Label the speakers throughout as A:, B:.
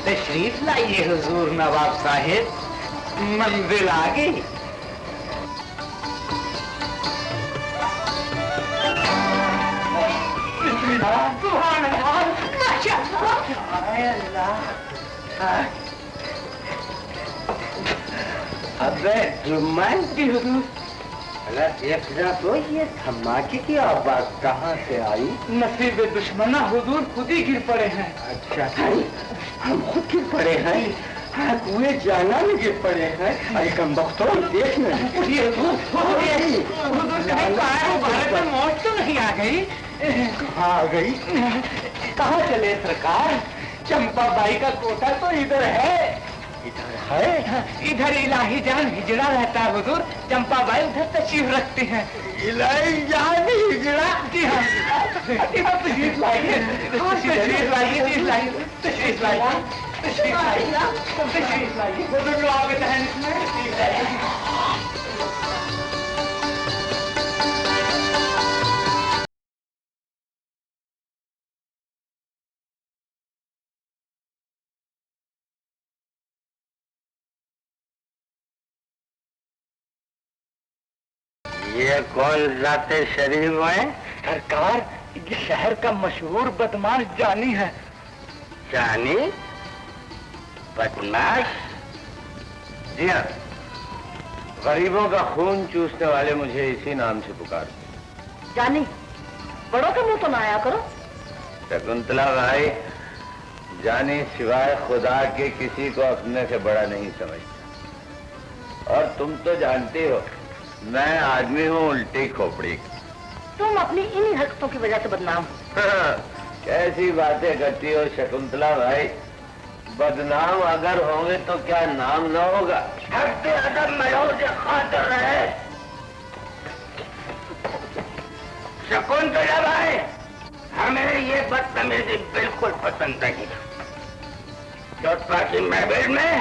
A: तशरीफ लाइए हुजूर नवाब साहिब, मंजिल आ गई। अबे जुम्मन की हुजूर, अल्लाह देख रहा तो ये धमाके की आवाज कहाँ से आई?
B: नसीब दुश्मना हुजूर खुद ही गिर पड़े हैं।
A: अच्छा हम खुद गिर पड़े हैं? हाँ कुएं जाना में गिर पड़े हैं। अरे कम बख्तो देखना,
B: मौत तो नहीं आ गई?
A: कहाँ आ गई?
B: कहाँ चले सरकार? चंपा बाई का कोठा तो इधर है।
A: इधर है?
B: इधर इलाही जान हिजड़ा रहता है हुजूर। चंपा बाई उधर तशरीफ रखते हैं।
A: इलाही जान हिजड़ा?
B: जी हाँ। तशरीफ लाइए, तशरीफ लाइए, तशरीफ लाइए, तशरीफ लाइए, तशरीफ लाइए। हुजूर लोग आगे तहन इसमें
A: ये कौन जाते शरीफ है?
B: सरकार, ये शहर का मशहूर बदमाश जानी है।
A: जानी? बदमाश? जी हाँ, गरीबों का खून चूसने वाले मुझे इसी नाम से पुकारते।
C: जानी, बड़ों के मुंह तो ना आया करो।
A: शकुंतला भाई, जानी सिवाय खुदा के किसी को अपने से बड़ा नहीं समझता। और तुम तो जानती हो मैं आदमी हूँ उल्टी खोपड़ी।
C: तुम अपनी इन्हीं हरकतों की वजह से बदनाम हो।
A: कैसी बातें करती हो शकुंतला भाई? बदनाम अगर होंगे तो क्या नाम न होगा? रहे शकुंतला भाई, हमें ये बदतमीजी बिल्कुल पसंद नहीं। चौथा की महफिल में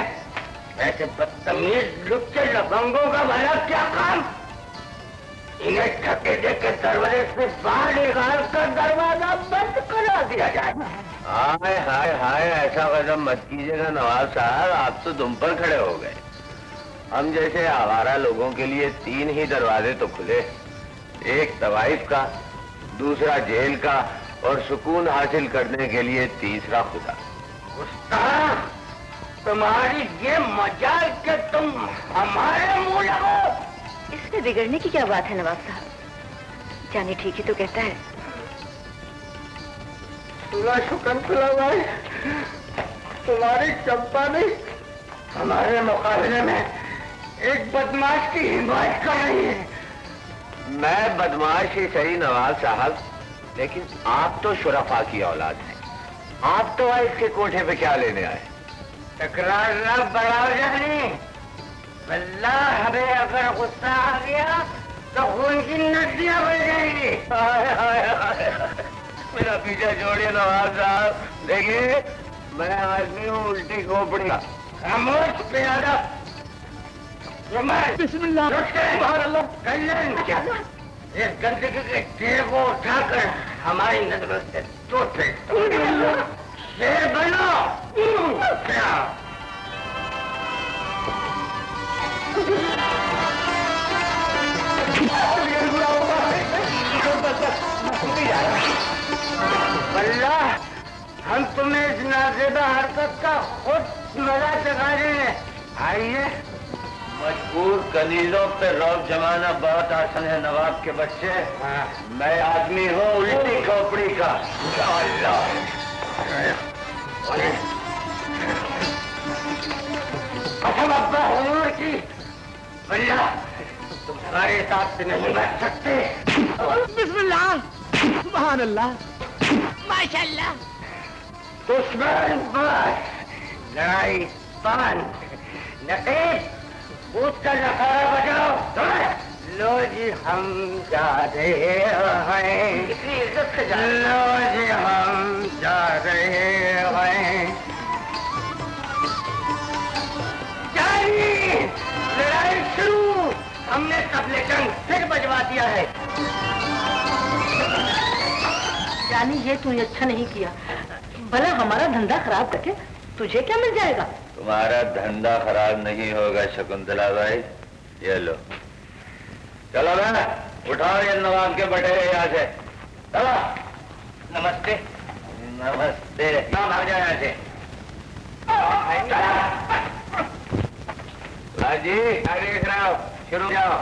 A: ऐसे बदतमीज लुच्चे लफंगों का भला क्या काम? इन्हें ठके देके दरवाजे से बाहर निकाल कर दरवाजा बंद करा दिया जाए। हाय हाय हाय, ऐसा कदम मत कीजिएगा नवाब साहब, आप तो दुम पर खड़े हो गए। हम जैसे आवारा लोगों के लिए 3 ही दरवाजे तो खुले, एक तवाइफ का, दूसरा जेल का और सुकून हासिल करने के लिए तीसरा खुदा। उस्ताद, तुम्हारी ये मजाल के तुम हमारे मुंह लगो।
C: इसमें बिगड़ने की क्या बात है नवाब साहब? जानी ठीक ही तो कहता है।
A: शकुंतला भाई, तुम्हारी चंपा ने हमारे मुकाबले में एक बदमाश की हिमायत कर रही है। मैं बदमाश ही सही नवाब साहब, लेकिन आप तो शुरफा की औलाद हैं। आप तो इसके कोठे पे क्या लेने आए? तकरार न बढ़ाओ जानी, वल्लाह हमें अगर गुस्सा आ गया तो खून की नदियां बह जाएंगी। मेरा पीछा छोड़िए नवाब साहब, देखिए मैं आदमी हूँ उल्टी खोपड़ी का। खामोश प्यादा,
B: बिस्मिल्लाह,
A: क्या इस गंदगी के ढेर को उठाकर हमारी नजरों से दूर शेर बनो। अल्लाह, हम तुम्हें इस नाज़ेबा हरकत का खुद मजा चखा देंगे। आइए। मजबूर कनीजों पे रौब जमाना बहुत आसान है नवाब के बच्चे। मैं आदमी हूँ उल्टी खोपड़ी का। अब्बा हुजूर की, अल्लाह तुम्हारे साथ नहीं बैठ सकते।
B: बिस्मिल्लाह, सुभान अल्लाह, माशाअल्लाह।
A: दुश्मन बस, लड़ाई बंद। नकीब, कूद कर नखारा बजाओ। लो जी हम जा रहे हैं, लो जी हम जा रहे हैं। लड़ाई हमने तबले टंग फिर बजवा दिया है।
C: जानी ये तूने अच्छा नहीं किया, भला हमारा धंधा खराब करके तुझे क्या मिल जाएगा?
B: तुम्हारा धंधा खराब नहीं होगा शकुंतला बाई, ये लो। चलो ना, उठाओ ये नवाब के बटेरे यहाँ से। चलो।
A: नमस्ते।
B: नमस्ते। ना भाग जाओ यहाँ से। जी, आगे देख रहा हो, शुरू जाओ।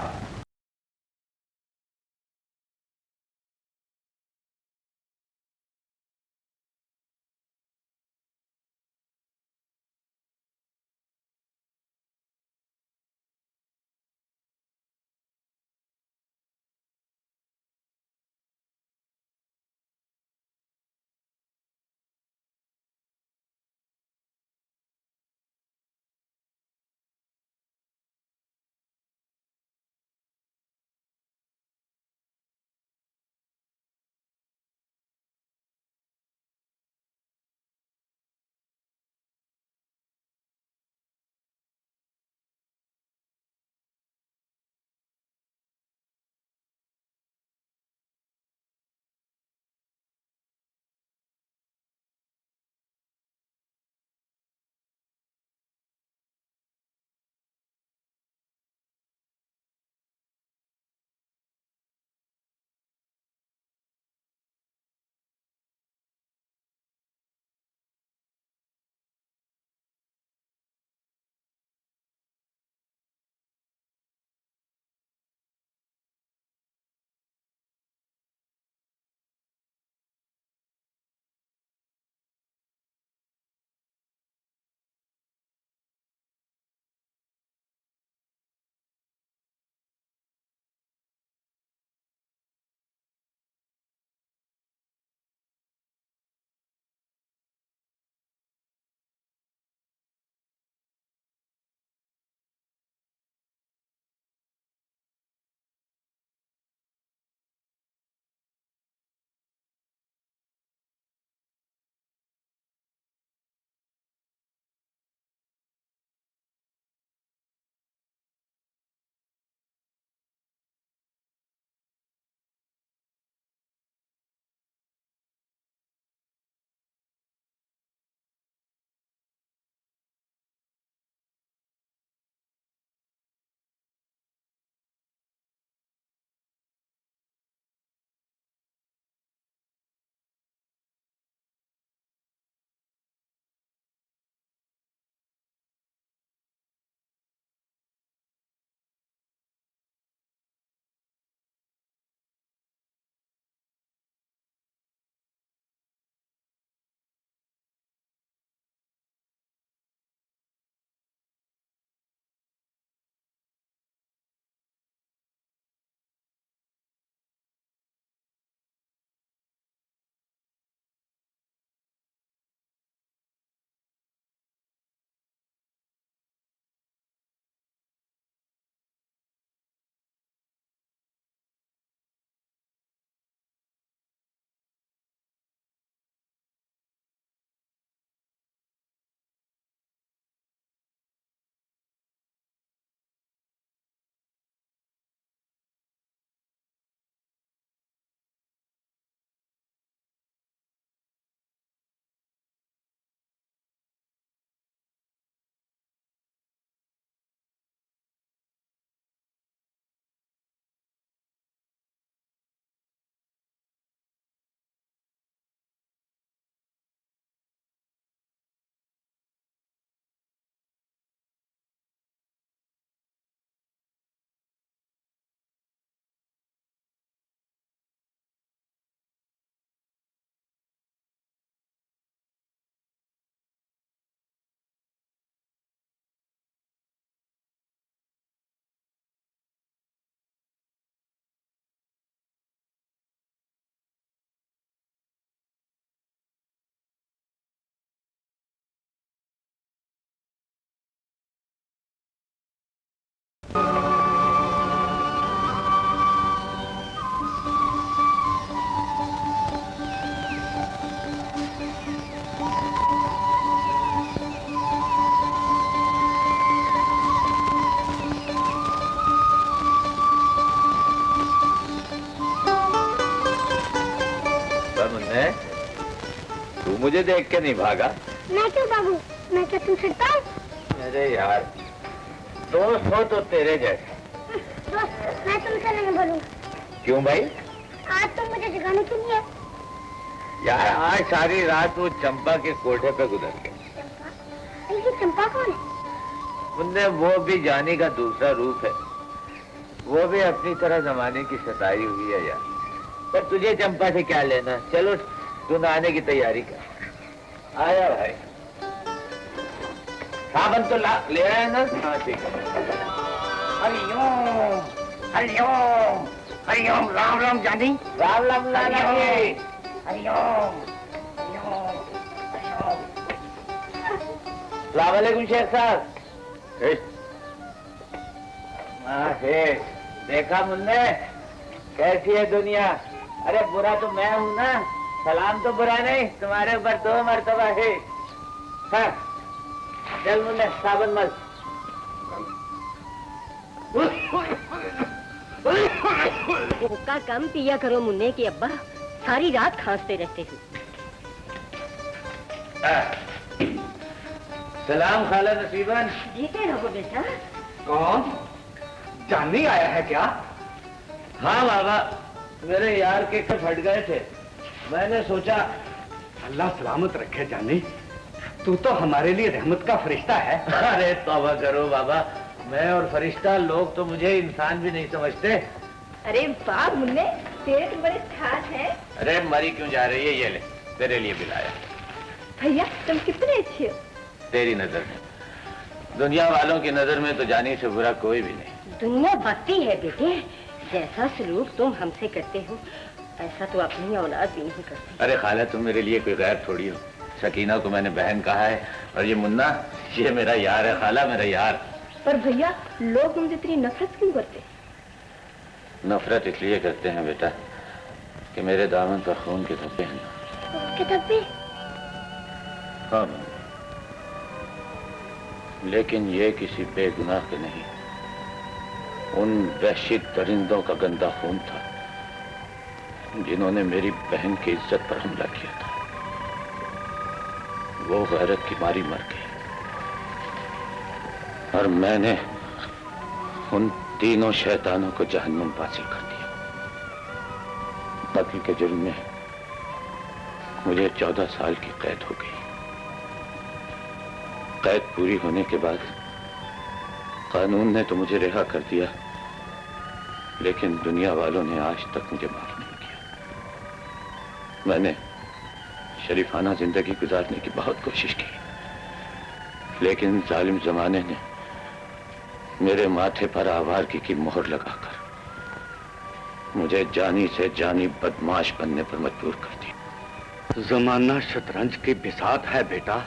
B: मुझे देख के नहीं भागा?
D: मैं क्यों भागूं? मैं क्या तुमसे डरता हूँ?
B: अरे यार, दोस्त हो तो तेरे जैसा।
D: दोस्त, मैं तुमसे नहीं बोलूंगा।
B: क्यों भाई?
D: आज तुम मुझे जगाने क्यों नहीं है?
B: यार आज सारी रात वो चंपा के कोठे पे गुजर गए।
D: चंपा? ये चंपा कौन है?
B: मुन्ने वो भी जानी का दूसरा रूप है। वो भी अपनी तरह जमाने की सताई हुई है यार। पर तुझे चंपा से क्या लेना? चलो तू नहाने की तैयारी कर। आया भाई, साबन तो ले आया ना? हाँ ठीक है।
A: हरिओम हरिओम हरिओम, राम राम जानी।
B: राम राम लाला जी।
A: हरिओम हरिओम हरिओम।
B: सलाम अलैकुम शेख साहब। देखा मुन्ने कैसी है दुनिया? अरे बुरा तो मैं हूं ना, सलाम तो बुरा नहीं, तुम्हारे ऊपर 2 मर्तबा है। हाँ चल मुन्ने साबन मल।
C: हुक्का कम पिया करो मुन्ने के अब्बा, सारी रात खांसते रहते हो।
B: सलाम खाला नसीबन।
C: जीते रहो बेटा।
A: कौन? जानी आया है क्या?
B: हाँ बाबा, मेरे यार के फट गए थे, मैंने सोचा।
A: अल्लाह सलामत रखे जानी, तू तो हमारे लिए रहमत का फरिश्ता है।
B: अरे तौबा करो बाबा, मैं और फरिश्ता, लोग तो मुझे इंसान भी नहीं समझते।
C: अरे वाह मुन्ने, तेरे तो बड़े खास है।
B: अरे मरी क्यों जा रही है? ये ले, तेरे लिए बिलाया।
C: भैया तुम कितने अच्छे हो।
B: तेरी नजर में, दुनिया वालों की नजर में तो जानी से बुरा कोई भी नहीं।
C: दुनिया भक्ति है बेटे, जैसा सलूक तुम हमसे करते हो ऐसा तो अपनी औलाद भी नहीं करती।
B: अरे खाला, तुम मेरे लिए कोई गैर थोड़ी हो। सकीना को मैंने बहन कहा है, और ये मुन्ना, ये मेरा यार है खाला, मेरा यार।
C: पर भैया लोग तुमसे इतनी नफरत क्यों करते?
B: नफरत इसलिए करते हैं बेटा कि मेरे दामन पर खून के धब्बे हैं।
D: के धब्बे?
B: हाँ, लेकिन ये किसी बेगुनाह के नहीं, उन वहशी दरिंदों का गंदा खून था जिन्होंने मेरी बहन की इज्जत पर हमला किया था। वो गैरत की मारी मर गई, और मैंने उन तीनों शैतानों को जहन्नुम हासिल कर दिया। कत्ल के जुर्म में मुझे 14 साल की कैद हो गई। कैद पूरी होने के बाद कानून ने तो मुझे रिहा कर दिया, लेकिन दुनिया वालों ने आज तक मुझे माफ नहीं किया। मैंने शरीफाना जिंदगी गुजारने की बहुत कोशिश की, लेकिन जालिम जमाने ने मेरे माथे पर आवारगी की मोहर लगाकर मुझे जानी से जानी बदमाश बनने पर मजबूर कर दिया।
A: जमाना शतरंज की बिसात है बेटा,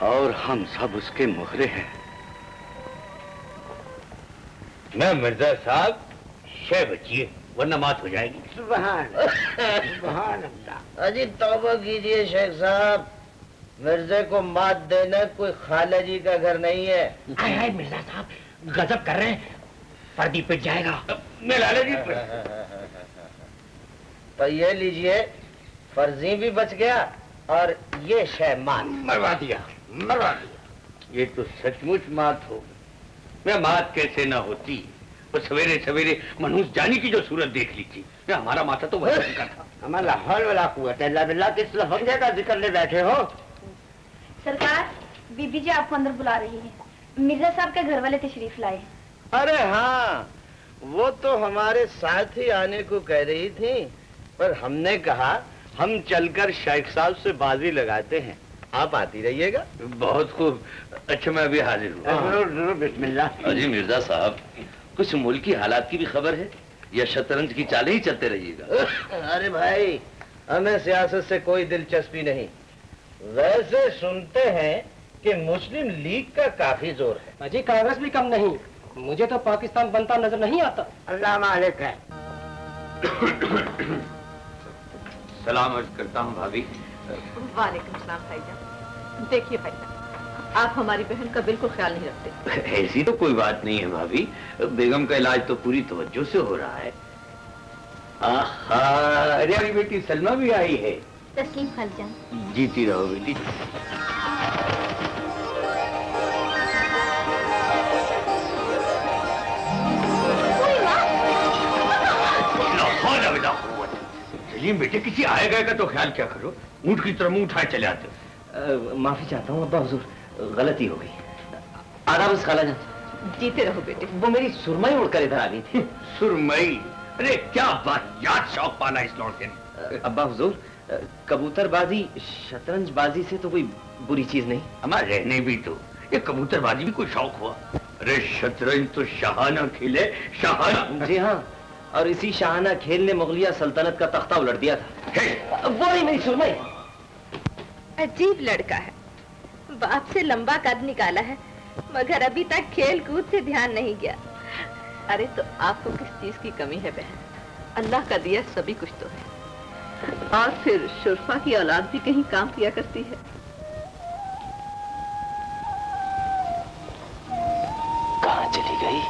A: और हम सब उसके मुखरे हैं।
B: मैं मिर्जा साहब, शह बचिए वरना मात हो जाएगी।
A: सुभान सुभान अल्लाह।
E: अजी तौबा कीजिए शेख साहब, मिर्जे को मात देना कोई खाला जी का घर नहीं है।
A: हाय हाय मिर्जा साहब, गजब कर रहे हैं, पर्दी पिट जाएगा।
B: मैं लाला जी
E: तो ये लीजिए, फर्जी भी बच गया और ये शहमान।
B: मरवा दिया, मरवा दिया। ये तो सचमुच मात हो। मैं मात कैसे ना होती, वो सवेरे सवेरे मनहूस जानी की जो सूरत देख ली थी, हमारा माथा तो वही का था।
A: हमारा हौल वाला कुव्वत इल्ला बिल्लाह, किस लफंगे का जिक्र ले बैठे हो?
D: सरकार, बीबी जी आपको अंदर बुला रही है। मिर्जा साहब के घर वाले तशरीफ लाए।
E: अरे हाँ, वो तो हमारे साथ ही आने को कह रही थी, पर हमने कहा हम चलकर शेख साहब से बाजी लगाते हैं, आप आती रहिएगा।
B: बहुत खूब। अच्छा मैं अभी हाजिर हूँ।
A: जरूर बिस्मिल्लाह।
B: अजी मिर्जा साहब, कुछ मुल्क की हालात की भी खबर है या शतरंज की चालें ही चलते रहिएगा?
E: अरे भाई, हमें सियासत से कोई दिलचस्पी नहीं। वैसे सुनते हैं कि मुस्लिम लीग का काफी जोर है।
F: अजी कांग्रेस भी कम नहीं, मुझे तो पाकिस्तान बनता नजर नहीं आता।
A: अल्लाह मालिक है।
B: सलाम अर्ज करता हूँ भाभी।
C: वालेकुम सलाम भाईजान। देखिए भाईजान, आप हमारी बहन का बिल्कुल ख्याल नहीं रखते।
B: ऐसी तो कोई बात नहीं है भाभी, बेगम का इलाज तो पूरी तवज्जो से हो रहा है। आहा, अरे अभी बेटी सलमा भी आई है।
D: तस्लीम खालजान।
A: जीती रहो बेटी। सलीम बेटे, किसी आए गए का तो ख्याल क्या करो, ऊंट की तरह मुंह उठाए चले आते हो।
F: माफी चाहता हूँ अब्बा हुजूर, गलती हो गई। आदाब खालाजान।
C: जीते रहो बेटे।
F: वो मेरी सुरमई उड़कर इधर आ गई थी।
A: सुरमई? अरे क्या बात, याद शौक पाला इस लड़के ने।
F: अब्बा हुजूर, कबूतरबाजी शतरंजबाजी से तो कोई बुरी चीज नहीं।
A: हमारे रहने भी तो ये कबूतरबाजी भी कोई शौक हुआ। अरे शतरंज तो शाहाना खेले, शाहाना।
F: जी हाँ, और इसी शाहाना खेल ने मुगलिया सल्तनत का तख्ता उलट दिया था। वो ही मेरी सुरमई।
C: अजीब लड़का है, बाप से लंबा कद निकाला है मगर अभी तक खेल कूद से ध्यान नहीं गया। अरे तो आपको किस चीज की कमी है बहन? अल्लाह का दिया सभी कुछ तो है। और फिर शुरफा की औलाद भी कहीं काम किया करती है।
F: कहाँ चली गई?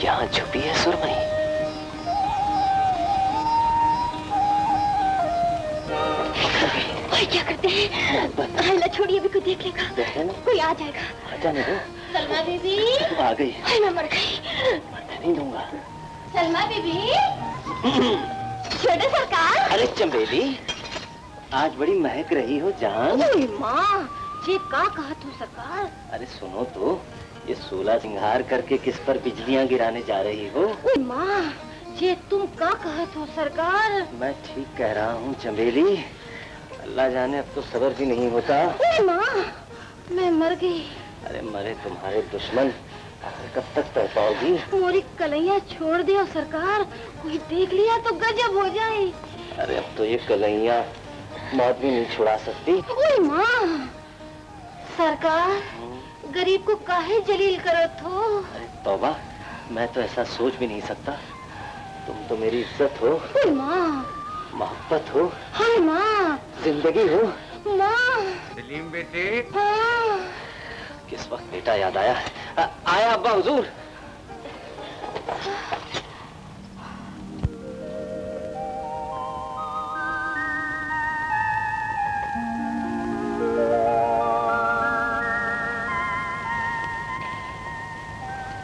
F: यहाँ छुपी है सुरमई।
D: क्या करते हैं? अल्लाह छोड़िए, अभी कोई देख लेगा, कोई आ जाएगा।
F: जाने दो।
D: सलमा बीबी
F: आ गई।
D: हाय मैं मर गई।
F: मरने नहीं दूंगा।
D: सलमा बीबी। छोटे सरकार।
F: अरे चंबेली, आज बड़ी महक रही हो जान।
D: माँ, ये का कहा तू सरकार?
F: अरे सुनो तो, ये सूला सिंगार करके किस पर बिजलियां गिराने जा रही हो?
D: माँ, ये तुम का कहा तो सरकार?
F: मैं ठीक कह रहा हूँ चंबेली, अल्लाह जाने अब तो सबर भी नहीं होता।
D: माँ, मैं मर गई।
F: अरे मरे तुम्हारे दुश्मन, कब तक तड़ पाओगी?
D: मोरी कलैया छोड़ दिया सरकार, कोई देख लिया तो गजब हो जाए।
F: अरे अब तो ये कलैया मौत भी नहीं छुड़ा सकती।
D: ओए माँ, सरकार गरीब को काहे जलील करो तो?
F: अरे तौबा, मैं तो ऐसा सोच भी नहीं सकता। तुम तो मेरी इज्जत हो।
D: ओए माँ,
F: मोहब्बत हो।
D: हाय माँ,
F: जिंदगी हो।
D: माँ।
A: सलीम बेटे।
D: हाँ।
F: किस वक्त बेटा याद आया? आया अब्बा हुजूर।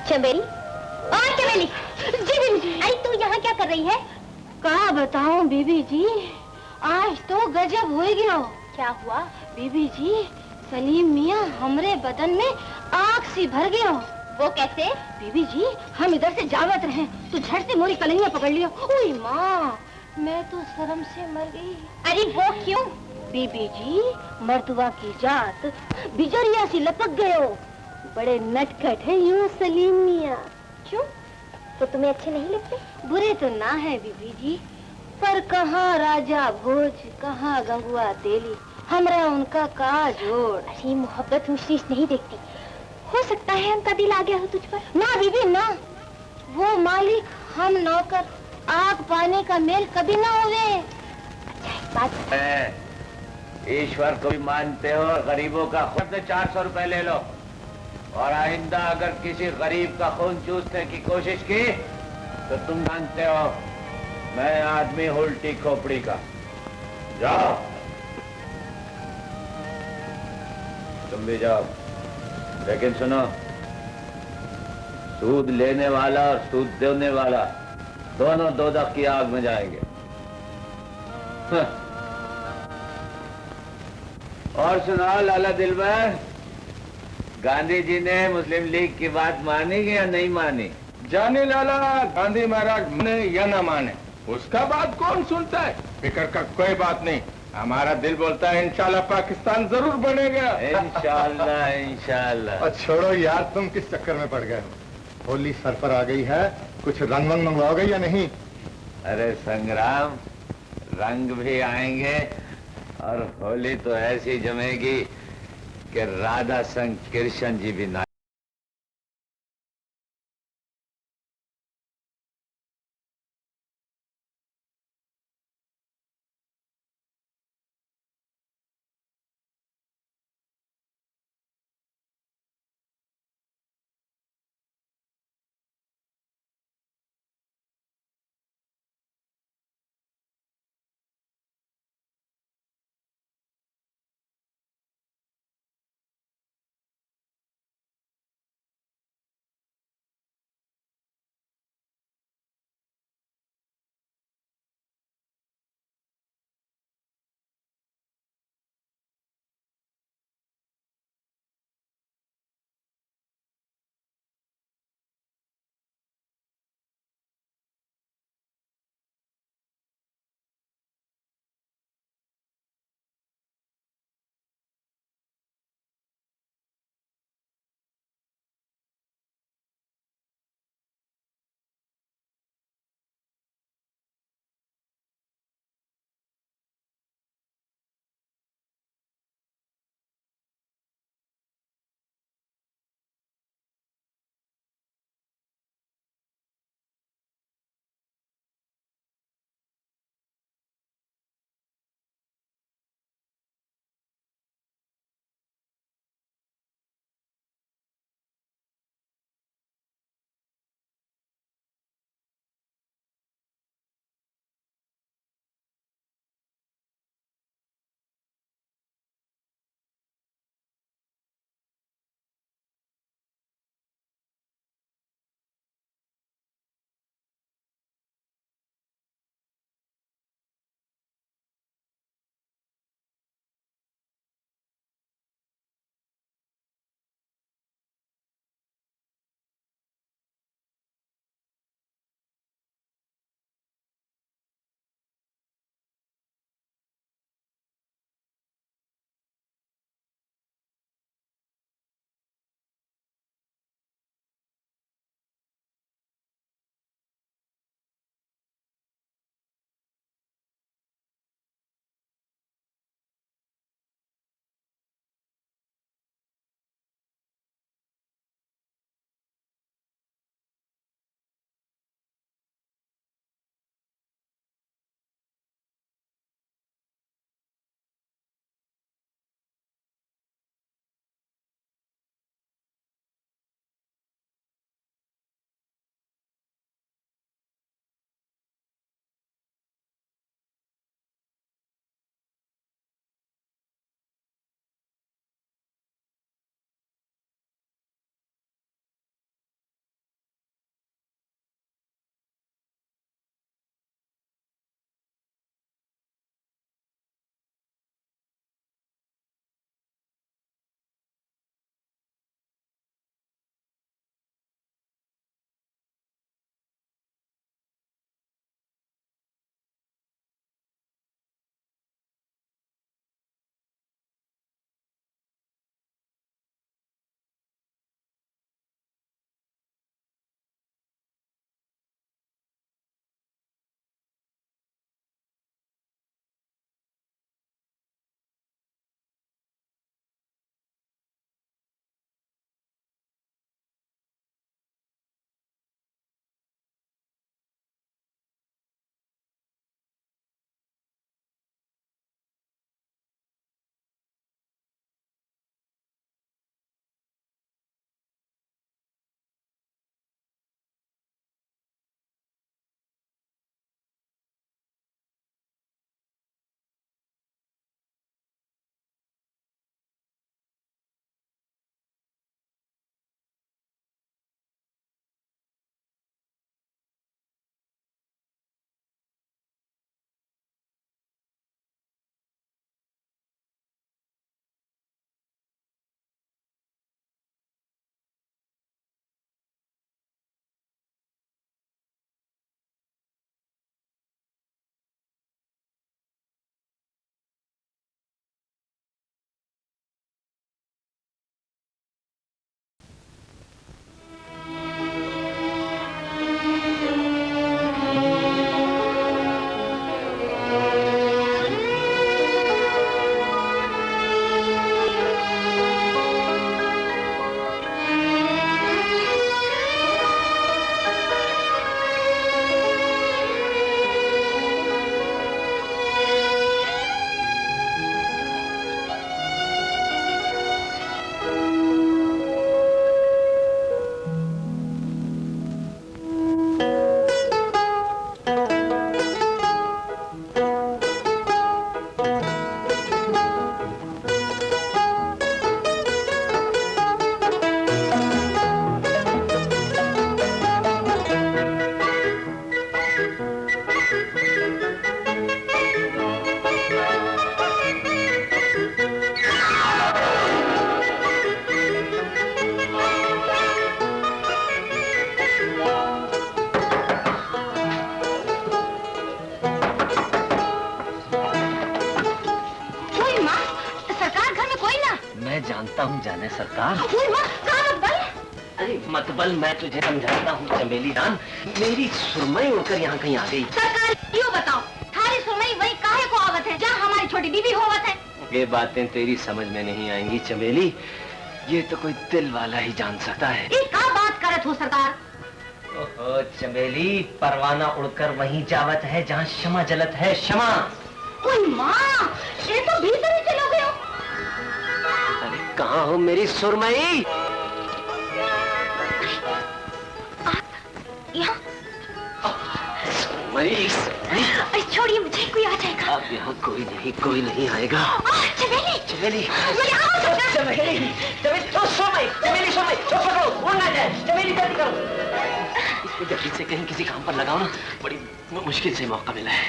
D: चमेली, और चमेली, जी बीबी। अरे तू यहाँ क्या कर रही है? का बताऊं बीबी जी, आज तो गजब हो गया। क्या हुआ? बीबी जी, सलीम मियाँ हमरे बदन में आग सी भर गया। वो कैसे? बीबी जी, हम इधर से जावत रहे तो झट से मोरी कलैया पकड़ लिया। ओए माँ, मैं तो शर्म से मर गई। अरे वो क्यों? बीबी जी, मर्दवा की जात बिजरिया सी लपक गयो। बड़े नटखट है यूं सलीम मियाँ। क्यों? तो तुम्हें अच्छे नहीं लगते? बुरे तो ना है बीबी जी, पर कहाँ राजा भोज, कहाँ गंगुआ तेली, हमरा उनका का जोड़। अरे मोहब्बत मुश्किल नहीं देखती, हो सकता है उनका दिल आ गया हो तुझ पर। ना बीबी ना, वो मालिक हम नौकर, आग पाने का मेल कभी ना होवे। अच्छा बात।
B: ईश्वर को भी मानते हो, गरीबों का खून से 400 रुपए ले लो, और आइंदा अगर किसी गरीब का खून चूसने की कोशिश की तो तुम जानते हो मैं आदमी उल्टी खोपड़ी का। जाओ, तुम भी जाओ, लेकिन सुनो, सूद लेने वाला और सूद देने वाला दोनों दोजख की आग में जाएंगे। और सुनाओ लाला दिलबर, गांधी जी ने मुस्लिम लीग की बात मानी या नहीं मानी?
G: जाने लाला, गांधी महाराज माने या ना माने, उसका बात कौन सुनता है। फिक्र का कोई बात नहीं, हमारा दिल बोलता है इंशाल्लाह पाकिस्तान जरूर बनेगा।
B: इंशाल्लाह इंशाल्लाह।
G: और छोड़ो यार, तुम किस चक्कर में पड़ गए हो? होली सर पर आ गई है, कुछ रंग वंग मंगवाओगे या नहीं?
B: अरे संग्राम, रंग भी आएंगे और होली तो ऐसी जमेगी कि राधा संग कृष्ण जी भी ना
F: जानता हूँ जाने सरकार।
D: मतबल?
F: अरे मतबल मैं तुझे समझाता हूँ चमेली जान, मेरी सुरमई उड़कर यहाँ कहीं आ गई।
D: सरकार क्यों बताओ, थारी सुरमई वही काहे को आवत है जहाँ हमारी छोटी बीबी होवत है।
F: ये बातें तेरी समझ में नहीं आएंगी चमेली, ये तो कोई दिल वाला ही जान सकता है।
D: एक का बात करत हो सरकार?
F: ओहो चमेली, परवाना उड़कर वहीं जावत है जहाँ क्षमा जलत है, क्षमा।
D: ओए माँ, ये तो भीतर ही चलो गए हो।
F: अरे कहाँ हो मेरी सुरमई?
D: यहाँ
F: सुरमई,
D: छोड़िए मुझे, कोई आ जाएगा।
F: अब यहाँ कोई नहीं आएगा।
D: चमेली,
F: चमेली,
D: मैं आ सकता।
F: चमेली, चमेली, ओ सुरमई, चमेली, सुरमई, ओ पकड़ो, उड़ ना जाए। चमेली जल्दी करो, इसको जल्दी से कहीं किसी काम पर लगाओ ना, बड़ी मुश्किल से मौका मिला है।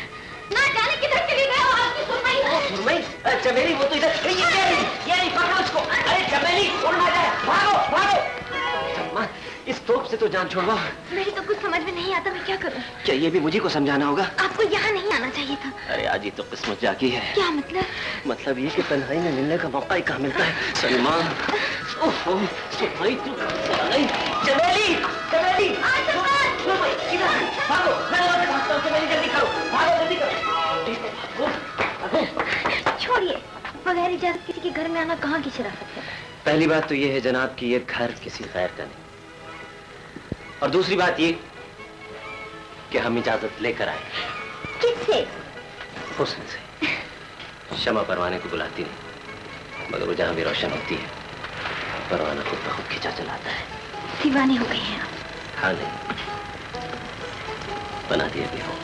D: ना जाने किधर चली गए हो आपकी सुरमई।
F: सुरमई, चमेली वो तो इधर, ये नहीं, पकड़ो उसको। अरे चमेली, उड़ ना जाए, भागो, भागो। अम्मा, इस तोप से तो जान छुड़वाओ।
D: मेरी तो कुछ समझ में नहीं आता, मैं क्या करूं?
F: क्या ये भी मुझे को समझाना होगा?
D: आपको यहाँ नहीं आना चाहिए था।
F: अरे आज ही तो किस्मत जागी है।
D: क्या मतलब?
F: मतलब ये कि तन्हाई में मिलने का मौका ही कहाँ मिलता है। सलमान, ओहो, सुरमई तू, नहीं, चमेली, चमेली, सुरमई, इधर भागो, मैं वहाँ से भागता हूँ, चमेली जल्दी करो, भागो, जल्दी करो।
D: छोड़िए, बगैर इजाजत किसी के घर में आना कहाँ की शराफत है?
F: पहली बात तो ये है जनाब कि ये घर किसी गैर का नहीं, और दूसरी बात ये कि हम इजाजत लेकर आए।
D: किससे?
F: हुस्न से। क्षमा परवाने को बुलाती नहीं, मगर वो जहां भी रोशन होती है परवाना खुद ब खुद खिंचा चलाता है।
D: दीवाने हो गए हैं आप?
F: हाँ नहीं, बना दिए भी हो।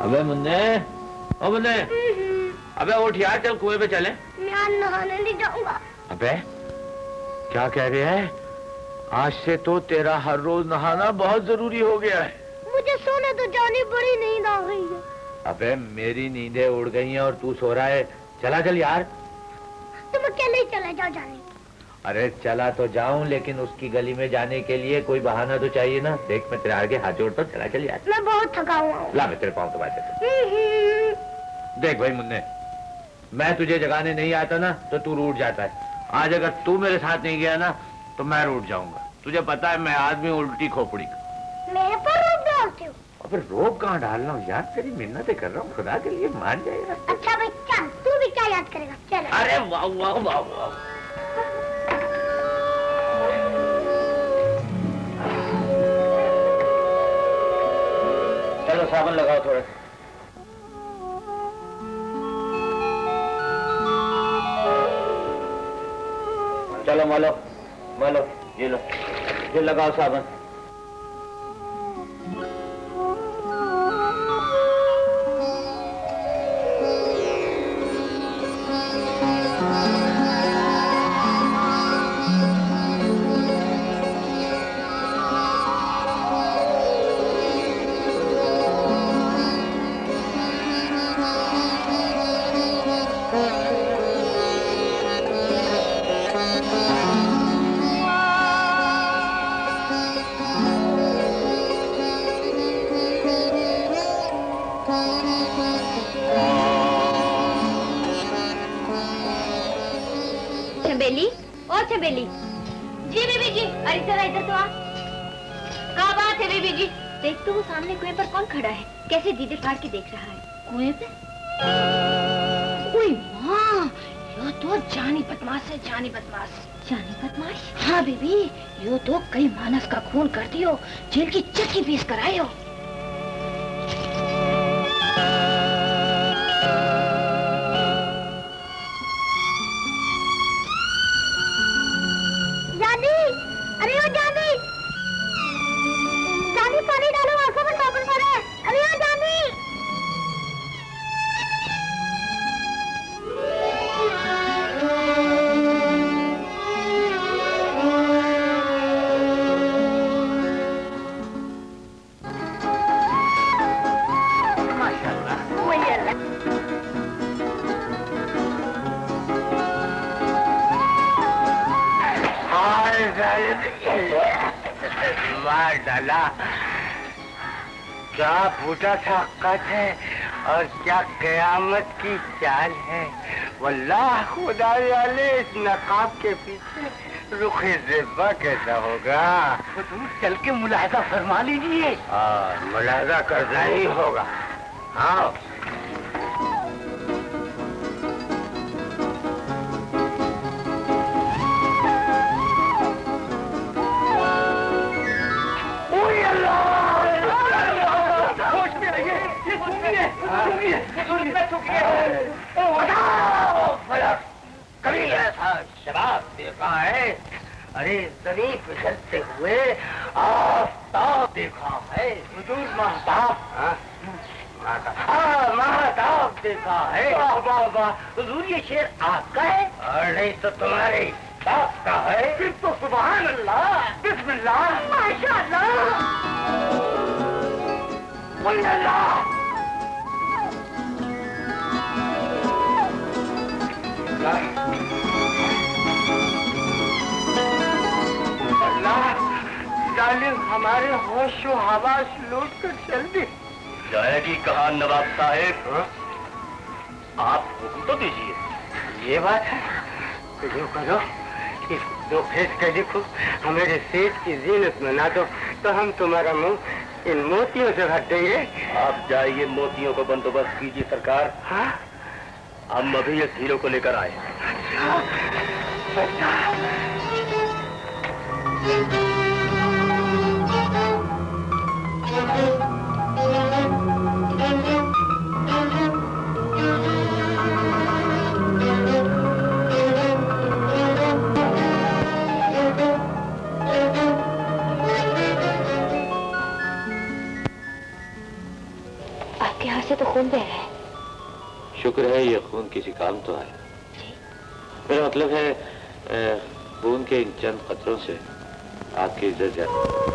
B: अबे मुन्ने, ओ मुन्ने, अबे उठ यार, चल कुएं पे चले।
D: मैं नहाने नहीं जाऊंगा।
B: अबे क्या कह रहे हैं? आज से तो तेरा हर रोज नहाना बहुत जरूरी हो गया है।
D: मुझे सोने तो जानी, बड़ी नींद आ रही है।
B: अबे मेरी नींदें उड़ गई हैं और तू सो रहा है। चला चल यार।
D: तुम अकेले ही चले जाओ जाने।
B: अरे चला तो जाऊं, लेकिन उसकी गली में जाने के लिए कोई बहाना तो चाहिए ना। देख मैं तेरे आगे हाथ जोड़ता हूँ, चला चल यार।
D: मैं बहुत थका हुआ हूँ।
B: ला मैं तेरे पाँव दबा देता हूं। देख भाई मुन्ने, मैं तुझे जगाने नहीं आता ना तो तू रूठ जाता है। आज अगर तू मेरे साथ नहीं गया ना तो मैं रूठ जाऊंगा। तुझे पता है मैं आदमी उल्टी खोपड़ी का।
D: मेरे पर रोक डालते हो?
B: अबे रोक कहाँ डाल रहा हूँ यार, तेरी मिन्नतें कर रहा हूँ, खुदा के लिए मान जाएगा।
D: अच्छा भाई चल, तू भी क्या याद करेगा? चल।
B: अरे वाह वाह वाह वाह। चलो साबुन लगाओ थोड़ा। चलो मलो मलो, ये लो, ये लगाओ साबुन।
D: चंबेली, ओ चंबेली। जी बीबी जी। अरे जरा इधर तो आ। क्या बात है बीबी जी? देख तो वो सामने कुएं पर कौन खड़ा है, कैसे दीदे फाड़ के देख रहा है। कुएं पे? ओए माँ, ये तो जानी बदमाश है, जानी बदमाश। जानी बदमाश? हाँ बीबी, ये तो कई मानस का खून कर दियो, जेल की चक्की पीस कर आए हो। पानी डालो, आंखों में साबुन पड़े। अरे यहाँ जानी।
A: माशाल्लाह।
D: वही अल्लाह।
A: मार डाला। क्या फूटा था कद है और क्या कयामत की चाल है। वल्लाह खुदा वाले, इस नकाब के पीछे रुखे ज़िब्बा कैसा होगा। तो तुम चल के मुलाहजा फरमा लीजिए। मुलाहजा करना ही होगा। हाँ कभी ऐसा शराब देखा है? अरे जमीन फिसलते हुए आफ्ताब देखा है। हुजूर महताब, महताब देखा है। हुजूर ये शेर आपका है और नहीं तो तुम्हारे बाप का है। फिर तो सुभान अल्लाह, बिस्मिल्लाह, माशाअल्लाह, वल्लाह। अल्लाह, जालिम हमारे होशो हवास लूट कर चल दी।
E: जाएगी कहाँ नवाब साहेब? आप हुक्म तो दीजिए।
A: ये बात है तो जो करो, इस दो फेस के लिखो, हमारे सेठ की जीनत बना दो तो हम तुम्हारा मुंह इन मोतियों से भर देंगे।
E: आप जाइए, मोतियों का बंदोबस्त कीजिए सरकार।
A: हाँ,
E: हम अभी इस हीरो को लेकर आए।
A: अच्छा।
D: आपके यहाँ से तो खून बह रहा है।
B: शुक्र है ये खून किसी काम तो आया। मेरा मतलब है खून के इन चंद कतरों से आपकी इज्जत जाती।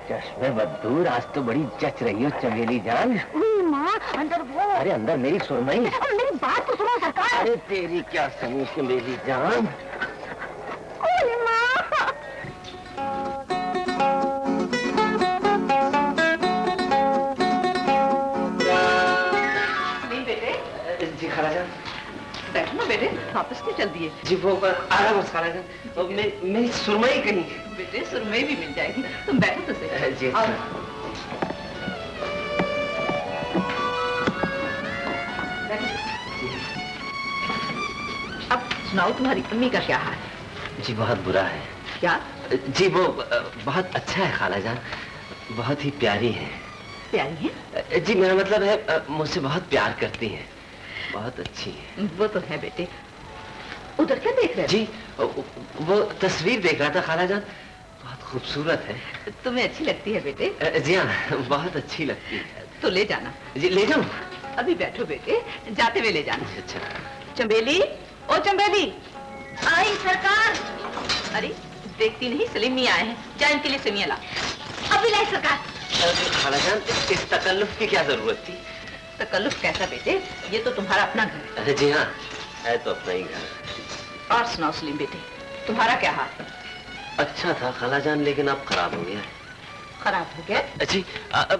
F: चश्मे बदूर, आज तो बड़ी जच रही हो चमेली जान।
D: माँ अंदर वो।
F: अरे अंदर मेरी सुरमई।
D: मेरी बात तो सुनो सरकार।
F: अरे तेरी क्या सुनी चमेली जान। जी खाला जान।
C: बैठो ना बेटे, वापस क्यों चल दिए?
F: जी वो आराम से खाला जान, मेरी सुरमई कहीं।
C: बेटे सुरमई भी मिल जाएगी, तुम बैठो तो सही।
F: जी
C: अब सुनाओ तुम्हारी अम्मी का क्या हाल है?
F: जी बहुत बुरा है।
C: क्या?
F: जी वो बहुत अच्छा है खाला जान, बहुत ही प्यारी है।
C: प्यारी है?
F: जी मेरा मतलब है मुझसे बहुत प्यार करती हैं, बहुत अच्छी है।
C: वो तो है बेटे। उधर क्या देख रहे हो?
F: जी वो तस्वीर देख रहा था खाला जान, बहुत खूबसूरत है।
C: तुम्हें अच्छी लगती है बेटे?
F: जी हाँ बहुत अच्छी लगती है।
C: तो ले जाना।
F: जी ले जाऊं?
C: अभी बैठो बेटे, जाते हुए ले जाना।
F: अच्छा।
C: चंबेली, ओ चंबेली।
D: आई सरकार।
C: अरे देखती नहीं सलीम मियां आए हैं, जा इनके लिए सेमिया ला।
D: अभी लाई सरकार।
F: खाला जान इस तकल्लुफ की क्या जरूरत थी?
C: तकल्लुफ कैसा बेटे, ये तो तुम्हारा अपना घर है।
F: जी हाँ है तो अपना ही घर।
C: और सुनाओ सलीम बेटे, तुम्हारा क्या हाल है?
F: अच्छा था खाला जान, लेकिन अब खराब हो गया।
C: खराब हो गया?
F: जी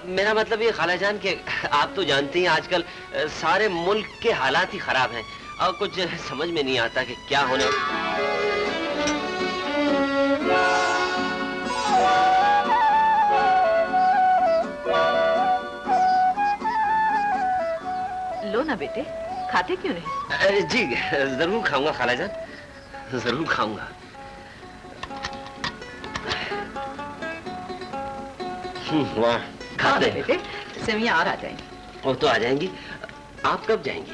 F: मेरा मतलब ये खाला जान के आप तो जानती हैं आजकल सारे मुल्क के हालात ही खराब हैं और कुछ समझ में नहीं आता कि क्या होने।
C: लो ना बेटे, खाते क्यों नहीं?
F: जी जरूर खाऊंगा खाला जान, जरूर खाऊंगा। वाह खाते
C: बेटे, सेमिया और आ जाएंगी।
F: वो तो आ जाएंगी, आप कब जाएंगी?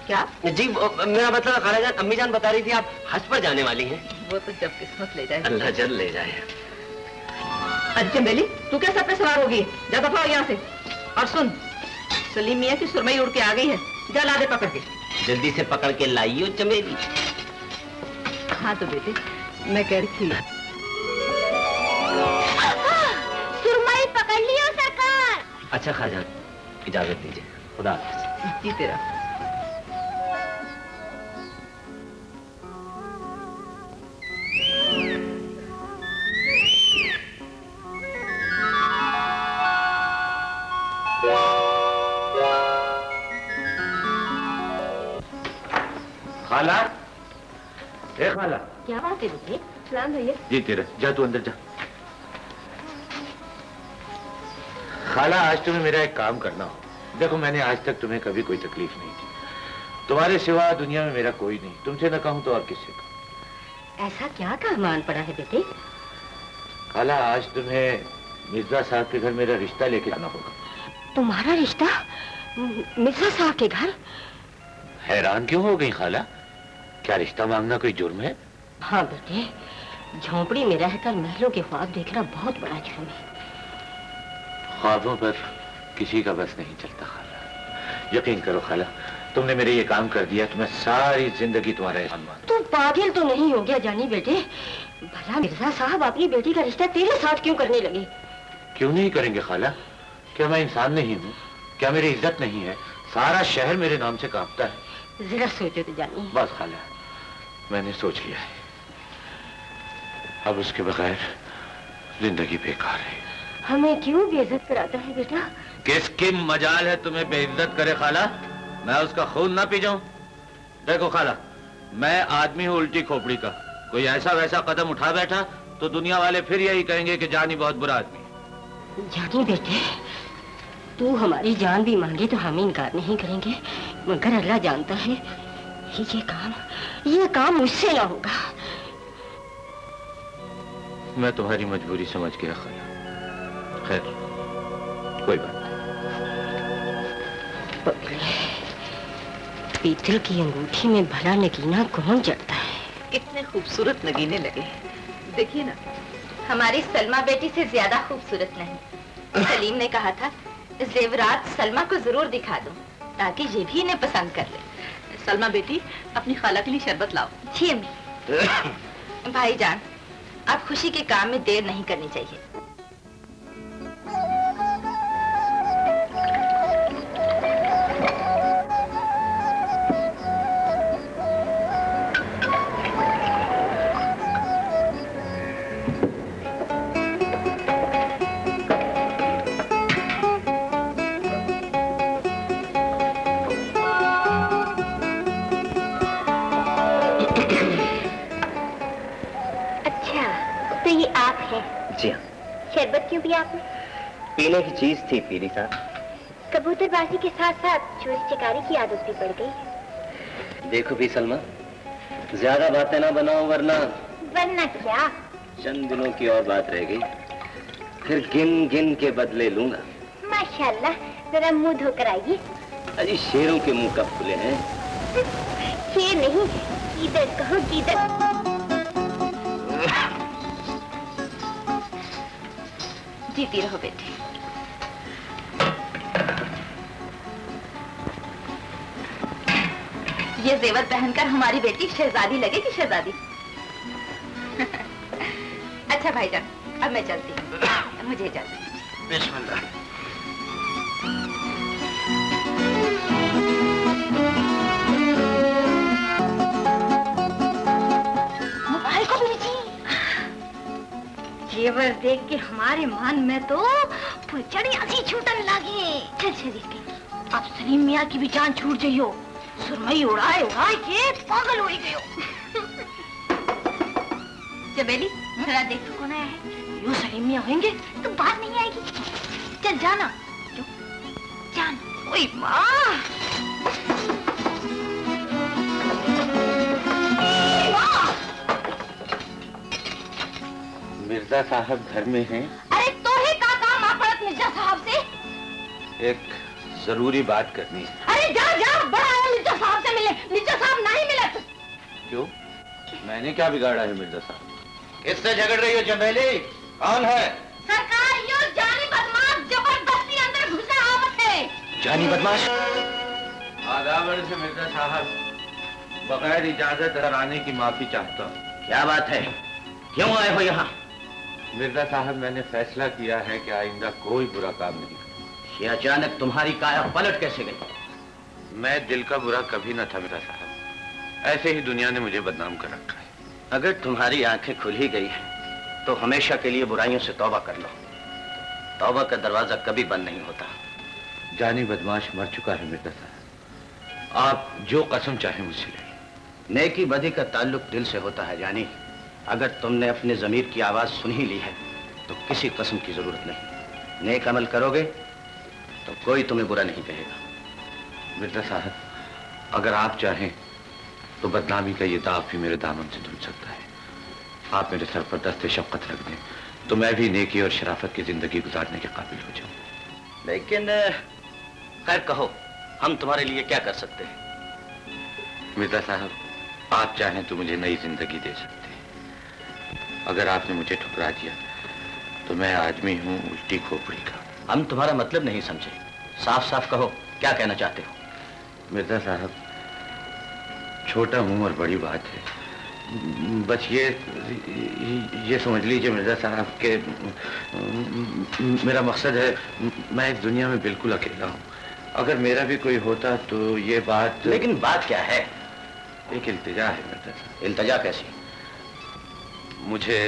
C: क्या?
F: जी मेरा मतलब खाला जान, अम्मी जान बता रही थी आप हज पर जाने वाली हैं।
C: वो तो जब किस्मत ले जाए।
F: अल्लाह जल्द ले जाए।
C: अच्छा बेली, तू कैसे अपने सवार होगी? जा दफा हो यहाँ से। और सुन, सलीम मियां की सुरमई उड़ के आ गई है, जा ला दे पकड़ के।
F: जल्दी से पकड़ के लाइयो चमेली।
C: हाँ तो बेटे, मैं कह रही थी
D: सुरमई पकड़ लियो सरकार।
F: अच्छा खाजान इजाजत दीजिए, खुदा हाफिज।
C: जी तेरा।
B: खाला, ए खाला।
D: क्या बात है बेटे?
C: सलाम भैया।
B: जी तेरा, जा तू अंदर जा। खाला आज तुम्हें मेरा एक काम करना हो। देखो मैंने आज तक तुम्हें कभी कोई तकलीफ नहीं दी, तुम्हारे सिवा दुनिया में मेरा कोई नहीं, तुमसे न कहूं तो और किससे कहूं।
D: ऐसा क्या काम आन पड़ा है बेटे?
B: खाला आज तुम्हें मिर्जा साहब के घर मेरा रिश्ता लेके जाना होगा।
D: तुम्हारा रिश्ता मिर्जा साहब के घर?
B: हैरान क्यों हो गई खाला? क्या रिश्ता मांगना कोई जुर्म है?
D: हाँ बेटे, झोंपड़ी में रहकर महलों के ख्वाब देखना बहुत बड़ा जुर्म है।
B: ख्वाबों पर किसी का बस नहीं चलता खाला। यकीन करो खाला, तुमने मेरे ये काम कर दिया तो मैं सारी जिंदगी तुम्हारा एहसान मानूं।
D: तू पागल तो नहीं हो गया जानी बेटे? भला मिर्जा साहब अपनी बेटी का रिश्ता तेरे साथ क्यों करने लगे?
B: क्यों नहीं करेंगे खाला? क्या मैं इंसान नहीं हूँ? क्या मेरी इज्जत नहीं है? सारा शहर मेरे नाम से कांपता है।
D: जरा सोचो तो जानी।
B: बस खाला, मैंने सोच लिया है, अब उसके बगैर जिंदगी बेकार है।
D: हमें क्यों बेइज्जत कराता है बेटा?
B: किसकी मजाल है तुम्हें बेइज्जत करे खाला? मैं उसका खून ना पी जाऊं? देखो खाला, मैं आदमी हूँ उल्टी खोपड़ी का, कोई ऐसा वैसा कदम उठा बैठा तो दुनिया वाले फिर यही कहेंगे कि जानी बहुत बुरा आदमी है।
D: जानी बेटे, तू हमारी जान भी मांगे तो हम इनकार नहीं करेंगे, मगर अल्लाह जानता है ये काम मुझसे ना होगा।
B: मैं तुम्हारी मजबूरी समझ के रखा। खैर कोई बात
D: नहीं। पीतल की अंगूठी में भला नगीना कौन जड़ता है?
C: कितने खूबसूरत नगीने लगे। देखिए ना, हमारी सलमा बेटी से ज्यादा खूबसूरत नहीं। सलीम ने कहा था जेवरात सलमा को जरूर दिखा दूं, ताकि ये भी इन्हें पसंद कर ले। सलमा बेटी, अपनी खाला के लिए शरबत लाओ। जी अम्मी। भाईजान, अब खुशी के काम में देर नहीं करनी चाहिए।
D: शरबत क्यों पिया आपने?
F: पीने की चीज थी पीरी साहब।
D: कबूतरबाजी के साथ साथ चोरी चिकारी की आदत भी पड़ गई।
F: देखो भी सलमा, ज्यादा बातें ना बनाओ वरना
D: क्या?
F: चंद दिनों की और बात रह गई, फिर गिन गिन के बदले लूंगा।
D: माशाल्लाह, जरा मुंह धोकर आइए।
F: अजी शेरों के मुंह कब खुले हैं?
D: शेर नहीं, गीदड़ कहो, गीदड़।
C: जीती रहो बेटी। ये जेवर पहनकर हमारी बेटी शहजादी लगेगी, शहजादी। अच्छा भाईजान, अब मैं चलती हूँ, मुझे इजाजत दीजिए।
E: बिस्मिल्लाह।
D: मोबाइल को भी जेवर देख के हमारे मन में तो फुलचड़ियां सी छूटन लगी। चल चल, अब सलीम मियाँ की भी जान छूट जाइयो। सुरमई उड़ाए उड़ाए के पागल हो गयो।
C: चमेली, जरा देख कौन आया है।
D: यूं सलीम मियाँ होंगे तो बात नहीं आएगी। चल जाना, जाना। ओए माँ,
B: मिर्जा साहब घर में हैं?
D: अरे तो ही का काम आप पड़त मिर्जा साहब से?
B: एक जरूरी बात करनी है।
D: अरे जा जा, बड़ा आया मिर्जा साहब से मिले। मिर्जा साहब नहीं मिले।
B: क्यों? मैंने क्या बिगाड़ा है मिर्जा साहब?
E: किससे झगड़ रही हो चमेली? कौन है?
D: सरकार, यो जानी बदमाश जबरदस्ती अंदर घुसे आवत है।
F: जानी बदमाश?
B: आदावर से मिर्जा साहब, बगैर इजाजत घर आने की माफी चाहता हूँ।
F: क्या बात है, क्यों आए हो यहाँ?
B: मिर्जा साहब, मैंने फैसला किया है कि आइंदा कोई बुरा काम नहीं करूंगा।
F: ये अचानक तुम्हारी काया पलट कैसे गई?
B: मैं दिल का बुरा कभी न था मिर्जा साहब, ऐसे ही दुनिया ने मुझे बदनाम कर रखा है।
F: अगर तुम्हारी आंखें खुल ही गई हैं, तो हमेशा के लिए बुराइयों से तौबा कर लो। तौबा का दरवाजा कभी बंद नहीं होता।
B: जानी बदमाश मर चुका है मिर्जा साहब, आप जो कसम चाहे मुझसे ले।
F: नेकी बदी का ताल्लुक दिल से होता है जानी। अगर तुमने अपने जमीर की आवाज सुन ही ली है तो किसी कसम की जरूरत नहीं। नेक अमल करोगे तो कोई तुम्हें बुरा नहीं कहेगा।
B: मिर्जा साहब, अगर आप चाहें तो बदनामी का ये दाग भी मेरे दामन से धुल सकता है। आप मेरे सर पर दस्ते शफ़क़त रख दें तो मैं भी नेकी और शराफत की जिंदगी गुजारने के काबिल हो जाऊं।
F: लेकिन खैर कहो, हम तुम्हारे लिए क्या कर सकते हैं?
B: मिर्जा साहब, आप चाहें तो मुझे नई जिंदगी दे सकते हैं। अगर आपने मुझे ठुकरा दिया तो मैं आदमी हूँ उल्टी खोपड़ी का।
F: हम तुम्हारा मतलब नहीं समझे, साफ साफ कहो, क्या कहना चाहते हो?
B: मिर्जा साहब, छोटा मुंह और बड़ी बात है। बस ये समझ लीजिए मिर्जा साहब के मेरा मकसद है, मैं इस दुनिया में बिल्कुल अकेला हूँ। अगर मेरा भी कोई होता तो ये बात।
F: लेकिन बात क्या है?
B: एक इल्तिजा है मिर्जा साहब।
F: इल्तिजा कैसी?
B: मुझे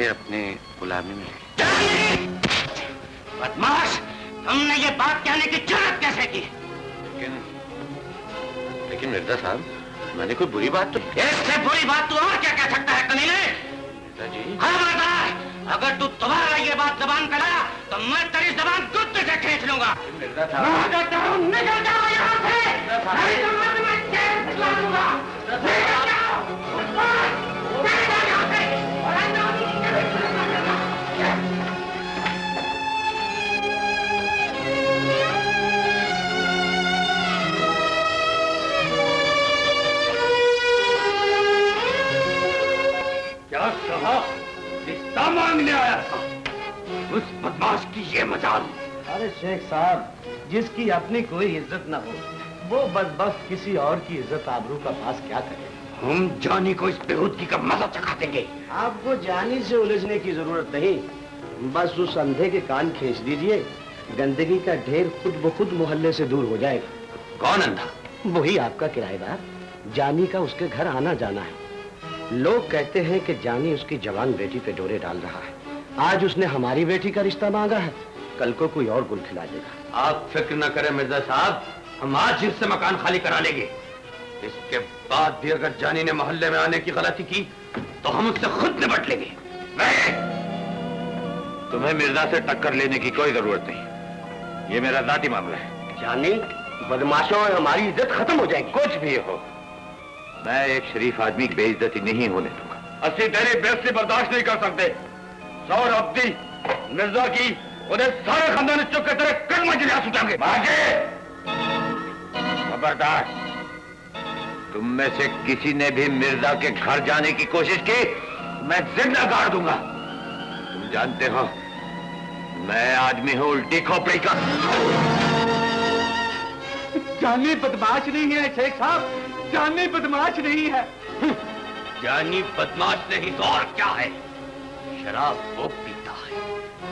B: अपनी गुलामी में।
F: बदमाश, तुमने ये बात कहने की जरूरत कैसे की?
B: लेकिन मिर्जा साहब, मैंने कोई बुरी बात तो।
F: इससे बुरी बात तू और क्या कह सकता है कमीने?
B: मिर्जा जी।
F: हाँ बता, अगर तू दोबारा ये बात जबान पे लाया तो मैं तेरी जबान कुत्ते से खींच लूंगा।
B: मिर्जा साहब,
F: निकल जाओ यहाँ से, नहीं तो मैं तुम्हें जेल भिजवा दूंगा। निकल जाओ, चले जाओ यहाँ से, और अंदर
E: क्या कहा? रिश्ता मांगने आया था। उस बदमाश की ये मजाल।
H: अरे शेख साहब, जिसकी अपनी कोई इज्जत न हो वो बदबख्त किसी और की इज्जत आबरू का पास क्या करे?
E: हम जानी को इस बेहूदगी का मजा चखा देंगे।
H: आपको जानी से उलझने की जरूरत नहीं, बस उस अंधे के कान खींच दीजिए, गंदगी का ढेर खुद ब खुद मोहल्ले से दूर हो जाएगा।
F: कौन अंधा?
H: वही आपका किराएदार। जानी का उसके घर आना जाना है। लोग कहते हैं कि जानी उसकी जवान बेटी पे डोरे डाल रहा है। आज उसने हमारी बेटी का रिश्ता मांगा है, कल को कोई और गुल खिला देगा।
E: आप फिक्र न करें मिर्जा साहब, हम आज इससे मकान खाली करा लेंगे। इसके बाद भी अगर जानी ने मोहल्ले में आने की गलती की तो हम उससे खुद निपट लेंगे।
B: तुम्हें मिर्जा से टक्कर लेने की कोई जरूरत नहीं। ये मेरा जाती मामला है।
H: जानी, बदमाशों और हमारी इज्जत खत्म हो जाएगी।
B: कुछ भी हो, मैं एक शरीफ आदमी की बेइज्जती नहीं होने दूंगा। असली तेरी बेइज्जती बर्दाश्त नहीं कर सकते। सौर अब्दी मिर्जा की उन्हें सारे खानदान चुप के तरह कलमा जिला सुटाएंगे। खबरदार, तुम में से किसी ने भी मिर्जा के घर जाने की कोशिश की, मैं जिंदा गाड़ दूंगा। तुम जानते हो मैं आदमी हूं उल्टी खोपड़ी का।
H: जानी बदमाश नहीं है शेख साहब, जानी बदमाश नहीं है।
A: जानी बदमाश नहीं तो और क्या है? शराब वो पीता है,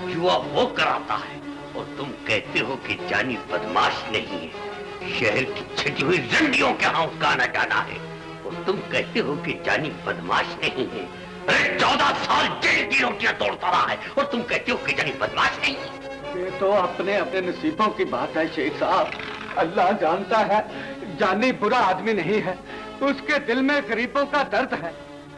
A: जुआ वो कराता है, और तुम कहते हो कि जानी बदमाश नहीं है। शहर की छिटी हुई रंडियों के यहाँ उसका आना जाना है, और तुम कहते हो कि जानी बदमाश नहीं है। अरे 14 साल जेल की रोटियां तोड़ता रहा है, और तुम कहते हो कि जानी बदमाश नहीं है।
H: ये तो अपने अपने नसीबों की बात है शेख साहब। अल्लाह जानता है जानी बुरा आदमी नहीं है, उसके दिल में गरीबों का दर्द है।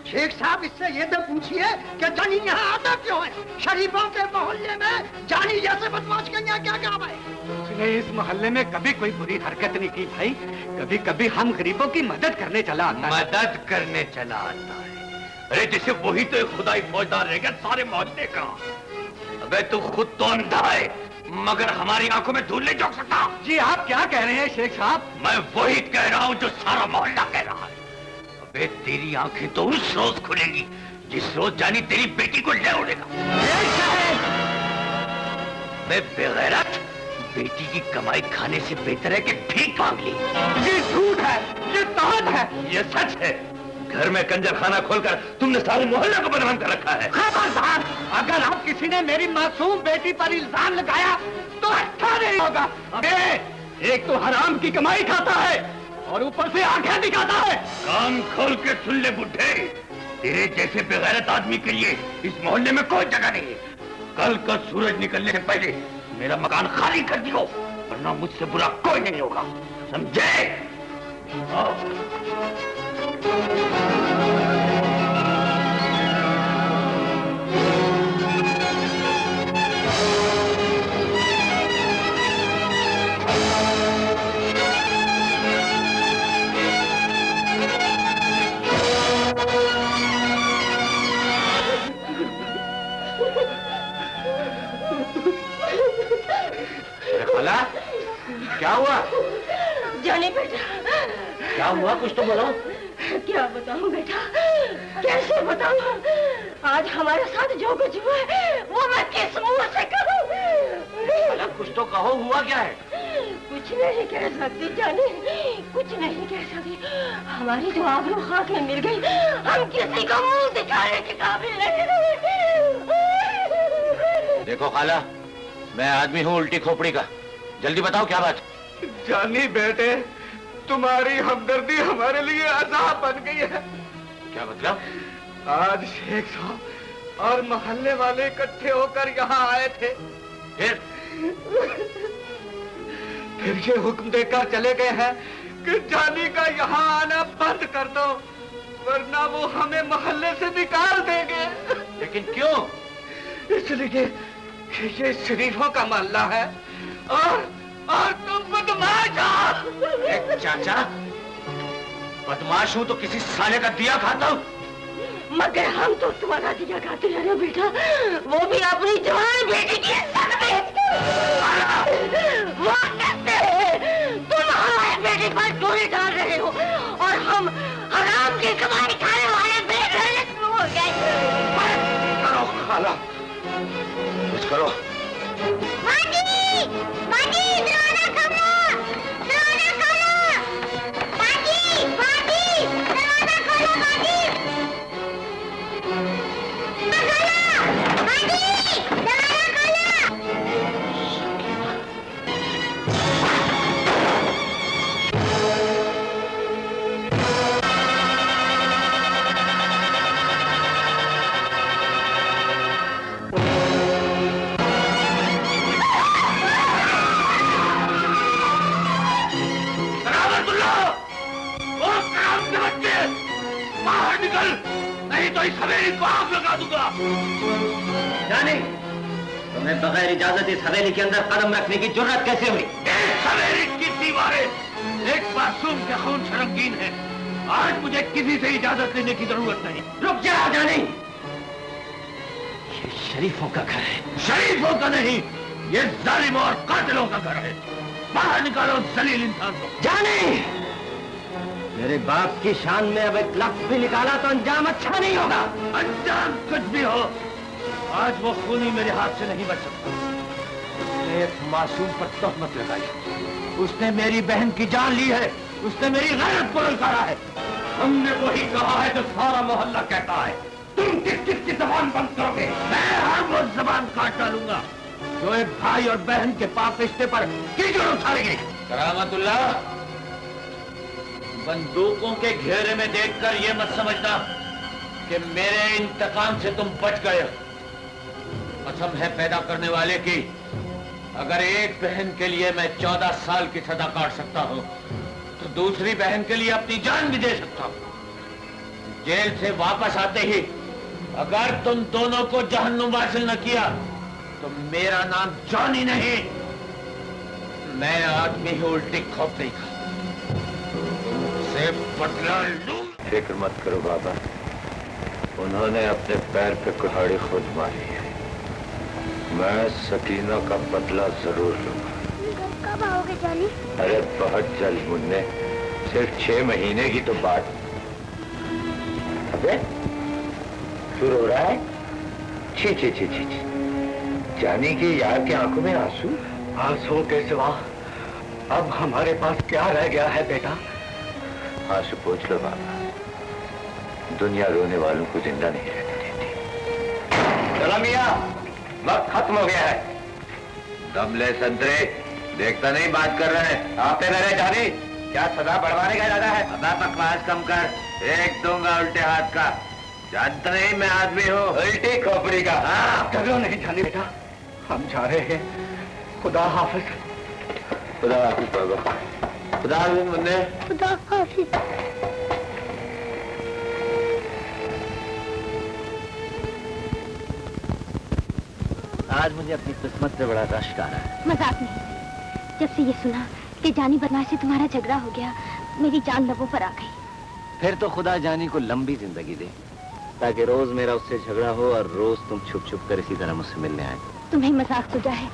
I: शेख साहब, इससे ये तो पूछिए कि जानी यहाँ आता क्यों है? शरीफों के मोहल्ले में जानी जैसे बदमाश के यहाँ क्या काम है?
H: उसने इस मोहल्ले में कभी कोई बुरी हरकत नहीं की भाई। कभी कभी हम गरीबों की मदद करने चला आता है।
A: मदद करने चला आता है? अरे जैसे वही तो एक खुदाई फौजदार रह गया सारे मोहल्ले का। अबे तू खुद तो अंधा है, मगर हमारी आंखों में धूल नहीं झोंक सकता।
H: जी आप क्या कह रहे हैं शेख साहब?
A: मैं वही कह रहा हूँ जो सारा मोहल्ला कह रहा है। अबे तेरी आंखें तो उस रोज खुलेंगी जिस रोज जानी तेरी बेटी को ले उड़ेगा। मैं बेगैरत, बेटी की कमाई खाने से बेहतर है कि भीख मांग ली।
H: ये झूठ है, ये तहत है।
A: ये सच है। घर में कंजर खाना खोलकर तुमने सारे मोहल्ले को बदनाम कर रखा है।
H: खबरदार, अगर आप किसी ने मेरी मासूम बेटी पर इल्जाम लगाया तो अच्छा नहीं होगा। अबे एक तो हराम की कमाई खाता है और ऊपर से आंखें दिखाता है।
A: कान खोल के सुन ले बुड्ढे, तेरे जैसे बेगैरत आदमी के लिए इस मोहल्ले में कोई जगह नहीं है। कल का सूरज निकलने से पहले मेरा मकान खाली कर दियो, वरना मुझसे बुरा कोई नहीं होगा, समझे?
B: खाला, क्या हुआ?
D: जाने बेटा,
B: क्या हुआ? कुछ तो बोलो।
D: क्या बताऊं बेटा, कैसे बताऊं? आज हमारे साथ जो कुछ हुआ है वो मैं किस मुंह से कहूं?
B: कुछ तो कहो, हुआ क्या है?
D: कुछ नहीं कह सकती जाने, कुछ नहीं कह सकती। हमारी जो आबरू खाक में मिल गई, हम किसी को मुंह दिखाने के काबिल नहीं रहे।
B: देखो खाला, मैं आदमी हूँ उल्टी खोपड़ी का, जल्दी बताओ क्या बात?
H: जानी बेटे, तुम्हारी हमदर्दी हमारे लिए अज़ाब बन गई है।
B: क्या मतलब?
H: आज शेख साहब और मोहल्ले वाले इकट्ठे होकर यहाँ आए थे। फिर ये हुक्म देकर चले गए हैं कि जानी का यहाँ आना बंद कर दो, वरना वो हमें मोहल्ले से निकाल देंगे।
B: लेकिन क्यों?
H: इसलिए ये शरीफों का मोहल्ला है और तुम बदमाश हो।
B: चाचा, बदमाश हूँ तो किसी साले का दिया खाता हूँ।
D: मगर हम तो तुम्हारा दिया खाते हैं रे बेटा, वो भी अपनी जवान बेटी की इज्जत बेचकर। वो कहते हैं तुम हमारे बेटी पर चोरी डाल रहे हो और हम हराम की कमाई खाने वाले बेगैरत हो गए।
B: करो खाला, कुछ करो।
D: माजी, माजी, दरवाजा खोलो, दरवाजा खोलो। माजी, माजी, दरवाजा खोलो, माजी।
A: बाहर निकल, नहीं तो इस हवेली को आग लगा दूंगा।
B: जानी,
F: तुम्हें बगैर इजाजत इस हवेली के अंदर कदम रखने की जरूरत कैसे हुई?
A: इस हवेली की दीवारें एक मासूम के खून से रंगीन है। आज मुझे किसी से इजाजत लेने की जरूरत नहीं।
F: रुक जा जानी, ये शरीफों का घर है।
A: शरीफों का नहीं, ये जालिमों और कातिलों का घर है। बाहर निकालो जलील इंसान को।
F: जानी, मेरे बाप की शान में अब एक लफ्ज भी निकाला तो अंजाम अच्छा नहीं होगा।
A: अंजाम कुछ भी हो, आज वो खूनी मेरे हाथ से नहीं बच सकता। उसने एक मासूम पर तहमत लगाई, उसने मेरी बहन की जान ली है, उसने मेरी गैरत को ललकारा है। हमने वही कहा है जो सारा मोहल्ला कहता है। तुम किस किस की जबान बंद करोगे? मैं हर वो जबान काट डालूंगा जो एक भाई और बहन के पाक रिश्ते पर कीचड़ उछालेंगे।
B: करामतुल्लाह, बंदूकों के घेरे में देखकर ये मत समझना कि मेरे इंतकाम से तुम बच गए। कसम है पैदा करने वाले की, अगर एक बहन के लिए मैं 14 साल की सजा काट सकता हूं तो दूसरी बहन के लिए अपनी जान भी दे सकता हूं। जेल से वापस आते ही अगर तुम दोनों को जहन्नुम हासिल न किया तो मेरा नाम जॉनी नहीं, मैं आदमी ही उल्टी खोप देगा। तुमसे बदला लूं। फिक्र मत करो बाबा, उन्होंने अपने पैर पे कुल्हाड़ी खुद मारी है। मैं सकीना का बदला जरूर लूंगा।
D: कब आओगे जानी?
B: अरे बहुत जल्द मुन्ने, सिर्फ 6 महीने की तो बात। अबे शुरू हो रहा है? छी छी छी छी छी। जानी कि यार की आंखों में आंसू।
H: आंसू के सिवा अब हमारे पास क्या रह गया है बेटा?
B: आंसू पूछ लो बाबा, दुनिया रोने वालों को जिंदा नहीं रहने देती। चलो मियां, वक्त खत्म हो गया है। दम ले संतरे, देखता नहीं बात कर रहे हैं। आपे मेरे जानी, क्या सजा बढ़वाने का इरादा है? अब बकवास कम कर, एक दूंगा उल्टे हाथ का। जानता नहीं मैं आदमी हूँ, उल्टी खोपड़ी का। हाँ,
H: चलो नहीं जाने बेटा, हम जा रहे हैं। खुदा हाफिज।
B: खुदा हाफिज बाबा। खुदा हाफिज मुन्ने।
D: खुदा हाफिज।
F: आज मुझे अपनी किस्मत से बड़ा रश्क आ रहा है।
D: मजाक नहीं, जब से ये सुना कि जानी बदमाश से तुम्हारा झगड़ा हो गया, मेरी जान लबों पर आ गई।
F: फिर तो खुदा जानी को लंबी जिंदगी दे, ताकि रोज मेरा उससे झगड़ा हो और रोज तुम छुप छुप कर इसी तरह मुझसे मिलने आए।
D: तुम्हें मजाक सुझा है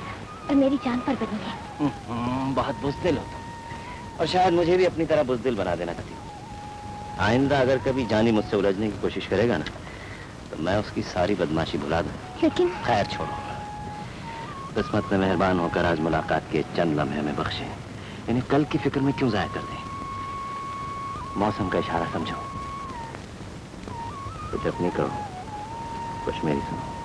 D: और मेरी जान पर बनी है।
F: बहुत बुज़दिल हो तुम, और शायद मुझे भी अपनी तरह बुज़दिल बना देना चाहती हो। आइंदा अगर कभी जानी मुझसे उलझने की कोशिश करेगा ना, तो मैं उसकी सारी बदमाशी भुला दूं।
D: लेकिन
F: खैर छोड़ो, किस्मत में मेहरबान होकर आज मुलाकात के चंद लम्हे में बख्शे, इन्हें कल की फिक्र में क्यों जाया कर दें। मौसम का इशारा समझो, कुछ अपनी करो, कुछ मेरी सुनो।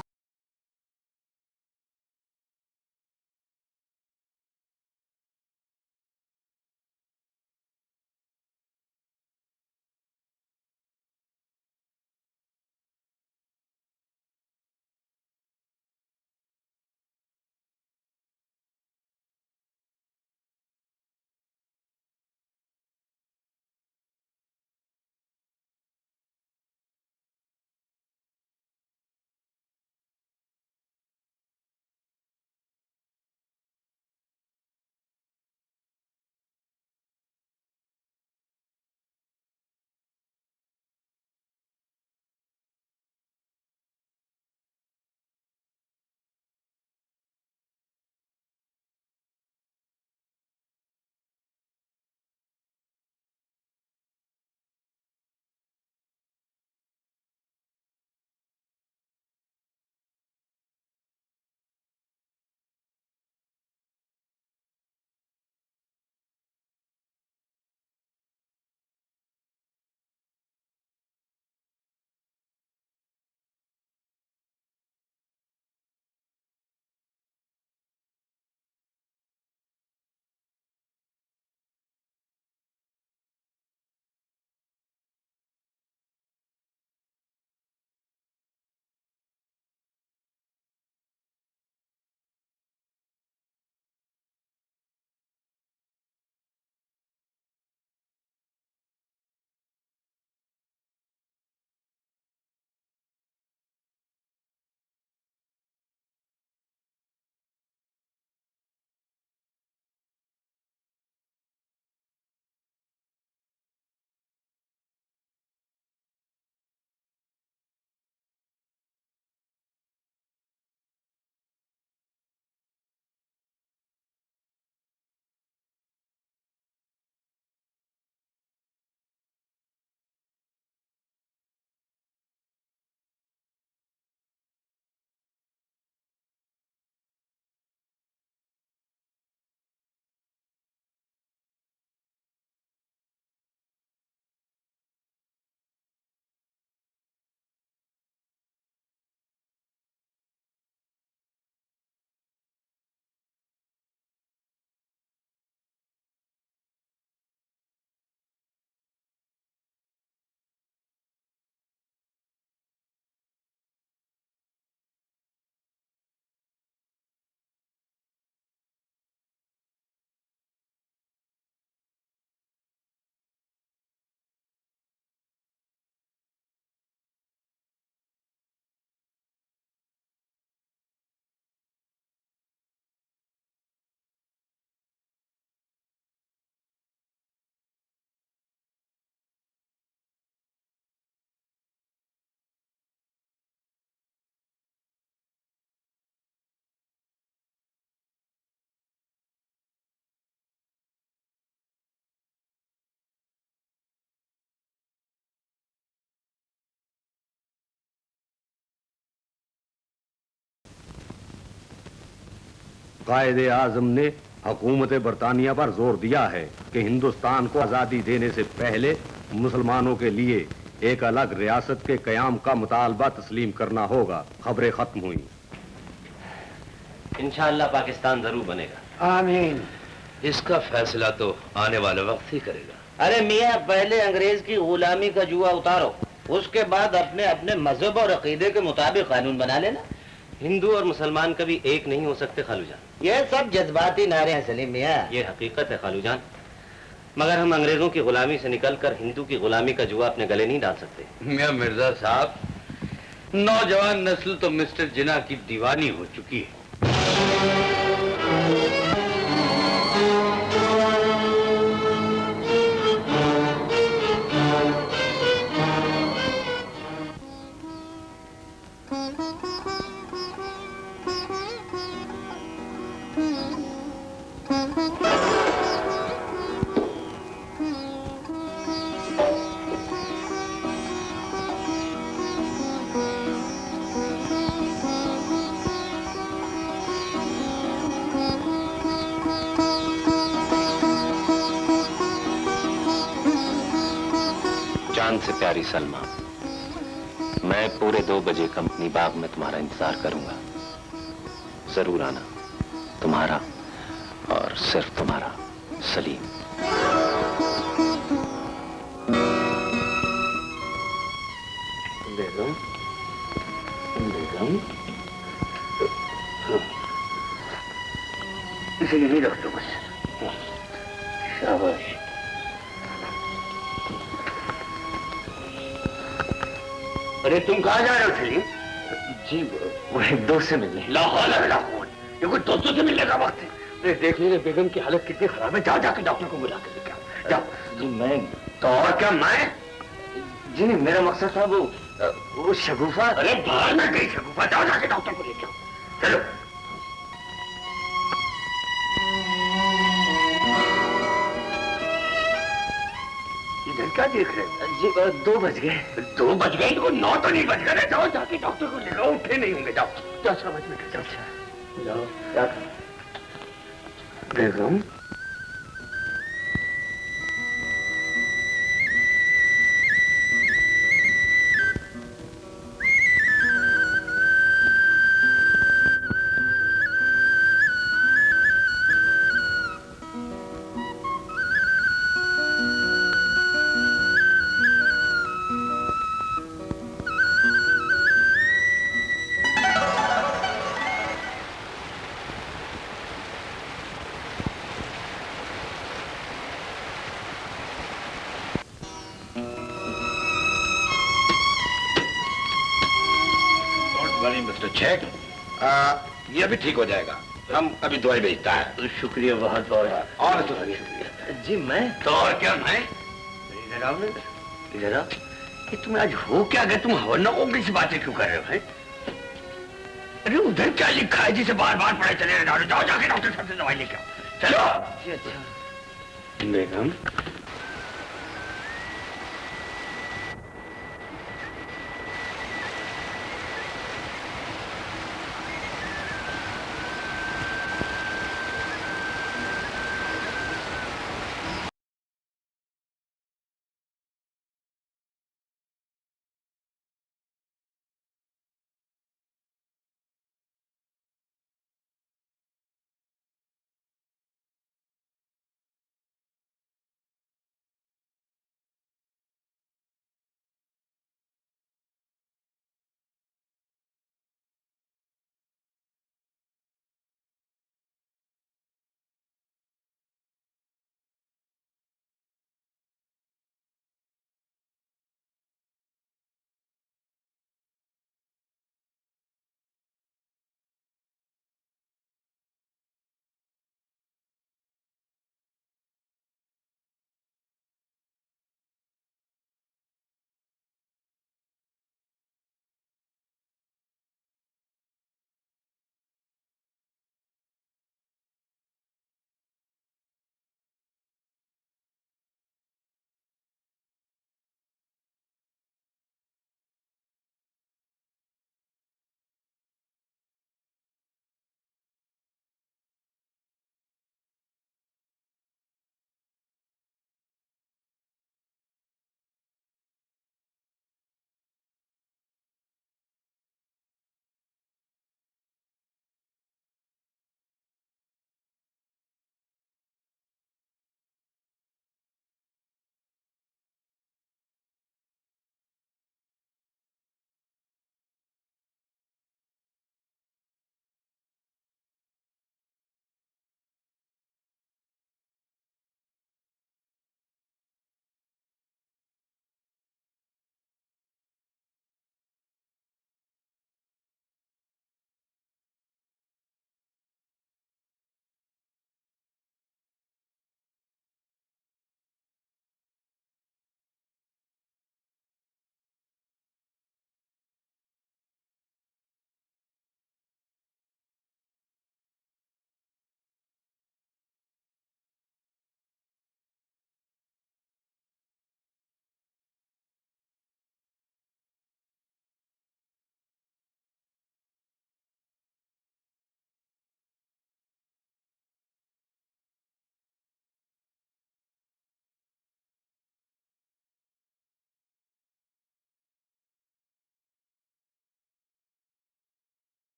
H: कायदे आजम ने हुकूमत बरतानिया पर जोर दिया है कि हिंदुस्तान को आजादी देने से पहले मुसलमानों के लिए एक अलग रियासत के कयाम का मुतालबा तस्लीम करना होगा। खबरें खत्म हुई।
F: इंशाअल्लाह पाकिस्तान जरूर बनेगा।
E: आमीन।
B: इसका फैसला तो आने वाले वक्त ही करेगा।
E: अरे मियाँ, पहले अंग्रेज की गुलामी का जुआ उतारो, उसके बाद अपने अपने मजहब और अकीदे के मुताबिक कानून बना लेना।
F: हिंदू और मुसलमान कभी एक नहीं हो सकते खालूजान।
E: ये सब जज्बाती नारे हैं सलीम मियाँ।
F: ये हकीकत है खालूजान, मगर हम अंग्रेजों की गुलामी से निकलकर हिंदू की गुलामी का जुआ अपने गले नहीं डाल सकते।
B: मियां मिर्जा साहब, नौजवान नस्ल तो मिस्टर जिन्ना की दीवानी हो चुकी है।
F: चांद से प्यारी सलमा, मैं पूरे 2 बजे कंपनी बाग में तुम्हारा इंतजार करूंगा। जरूर आना। तुम्हारा और सिर्फ तुम्हारा सलीम।
E: बेगम, बेगम, इसे यहीं रख दो बस। शाबाश। अरे तुम कहाँ जा रहे हो सलीम?
F: जी वो एक दोस्त से मिलने।
E: लाहौल ये कोई दोस्तों से मिलने का वक्त है। अरे देख लीजिए बेगम की हालत कितनी खराब है, जाओ जाके डॉक्टर को बुला के लेके आओ। जाओ।
F: जी मैं
E: तो और क्या मैं?
F: जी नहीं, मेरा मकसद था वो शगुफा।
E: अरे बाहर में गई शगुफा, जाओ जाके डॉक्टर को लेके आओ। चलो। इधर क्या देख रहे हो?
F: जी 2 बज गए।
E: 2 बज गए तो 9 तो नहीं बज गए। जाओ जाके डॉक्टर को ले लो, उठे नहीं होंगे। जाओ जाओ, समझ में जाओ जाओ। क्या बेगम?
B: मिस्टर चेक, ये भी ठीक हो जाएगा। हम अभी दवाई भेजता है।
F: शुक्रिया बहुत बहुत।
B: और तो शुक्रिया।
F: जी मैं
E: तो और क्या मैं? इधर आओ, इधर आओ। कि तुम्हें आज हो क्या गया? तुम हवलनाकों की सी बातें क्यों कर रहे हो? हैं? अरे उधर क्या लिखा है जिसे बार बार पढ़े चले जाओ? जाओ जाके डॉक्टर साहब से दवाई लेके आओ। चलो।
F: जी अच्छा।
E: बेगम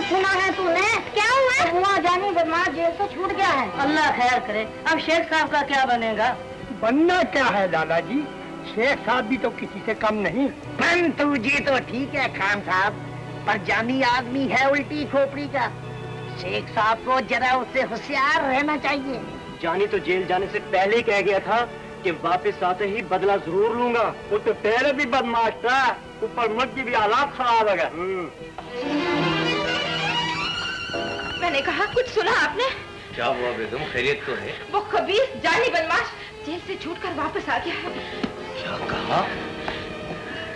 D: सुना है तूने? क्या हुआ? हुआ जानी बदमाश जेल से छूट गया है।
F: अल्लाह खैर करे। अब शेख साहब का क्या बनेगा?
I: बनना क्या है दादाजी, शेख साहब भी तो किसी से कम नहीं।
J: पंतु जी तो ठीक है खान साहब, पर जानी आदमी है उल्टी खोपड़ी का। शेख साहब को जरा उससे होशियार रहना चाहिए।
H: जानी तो जेल जाने से पहले ही कह गया था कि वापस आते ही बदला जरूर लूंगा।
I: वो तो पहले भी बदमाश था, ऊपर मुझे भी हालात खराब हो गए।
C: मैंने कहा, कुछ सुना आपने?
E: क्या हुआ बेगम, खैरियत तो है?
C: वो खबीस जानी बदमाश जेल से छूटकर वापस आ गया है।
E: क्या कहा?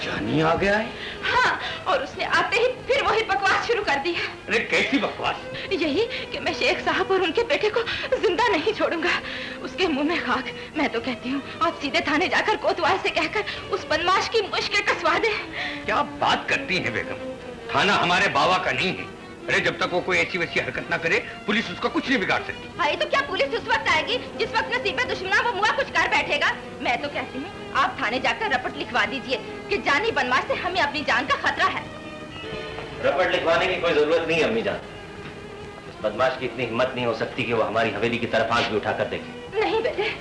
E: जानी आ गया है?
C: हाँ, और उसने आते ही फिर वही बकवास शुरू कर दी है।
E: अरे कैसी बकवास?
C: यही कि मैं शेख साहब और उनके बेटे को जिंदा नहीं छोड़ूंगा। उसके मुंह में खाक। मैं तो कहती हूँ आप सीधे थाने जाकर कोतवाल से कहकर उस बदमाश की मुश्किल कसवा दे।
E: क्या बात करती हैं बेगम, थाना हमारे बाबा का नहीं है। अरे जब तक वो कोई ऐसी वैसी हरकत ना करे, पुलिस उसका कुछ नहीं बिगाड़ सकती।
C: भाई तो क्या पुलिस उस वक्त आएगी जिस वक्त नसीबे दुश्मना वो मुआ कुछ कर बैठेगा? मैं तो कहती हूँ आप थाने जाकर रपट लिखवा दीजिए कि जानी बदमाश से हमें अपनी जान का खतरा है।
H: रपट लिखवाने की कोई जरूरत नहीं अम्मी जान। उस बदमाश की इतनी हिम्मत नहीं हो सकती कि वो हमारी हवेली की तरफ आंख भी उठाकर देखे।
C: नहीं बेटे,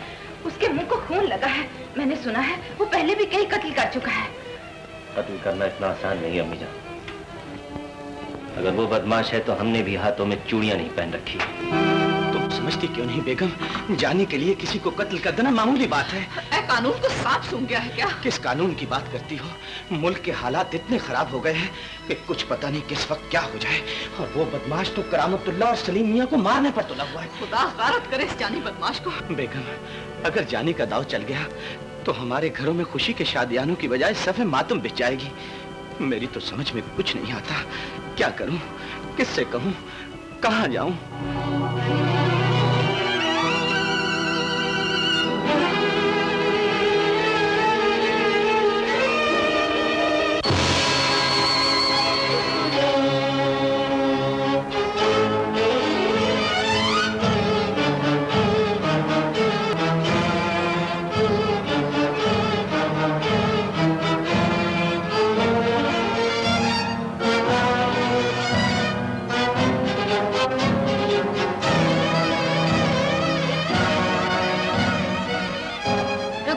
C: उसके मुंह को खून लगा है। मैंने सुना है वो पहले भी कई कत्ल कर चुका है।
H: कत्ल करना इतना आसान नहीं अम्मी जान। अगर वो बदमाश है तो हमने भी हाथों में चूड़ियां नहीं पहन रखी।
K: तुम समझती क्यों नहीं बेगम, जानी के लिए किसी को कत्ल कर देना मामूली बात है।
C: कानून को सांप सूंघ गया है क्या?
K: किस कानून की बात करती हो? मुल्क के हालात इतने खराब हो गए हैं कि कुछ पता नहीं किस वक्त क्या हो जाए। और वो बदमाश तो करामतुल्लाह और सलीम मियां को मारने पर तुला हुआ है।
C: खुदा गारत करे इस जानी बदमाश को।
K: बेगम, अगर जानी का दाव चल गया तो हमारे घरों में खुशी के शादियानों की बजाय सफ़े मातम बिछ जाएगी। मेरी तो समझ में कुछ नहीं आता। क्या करूं, किससे कहूं, कहां जाऊं?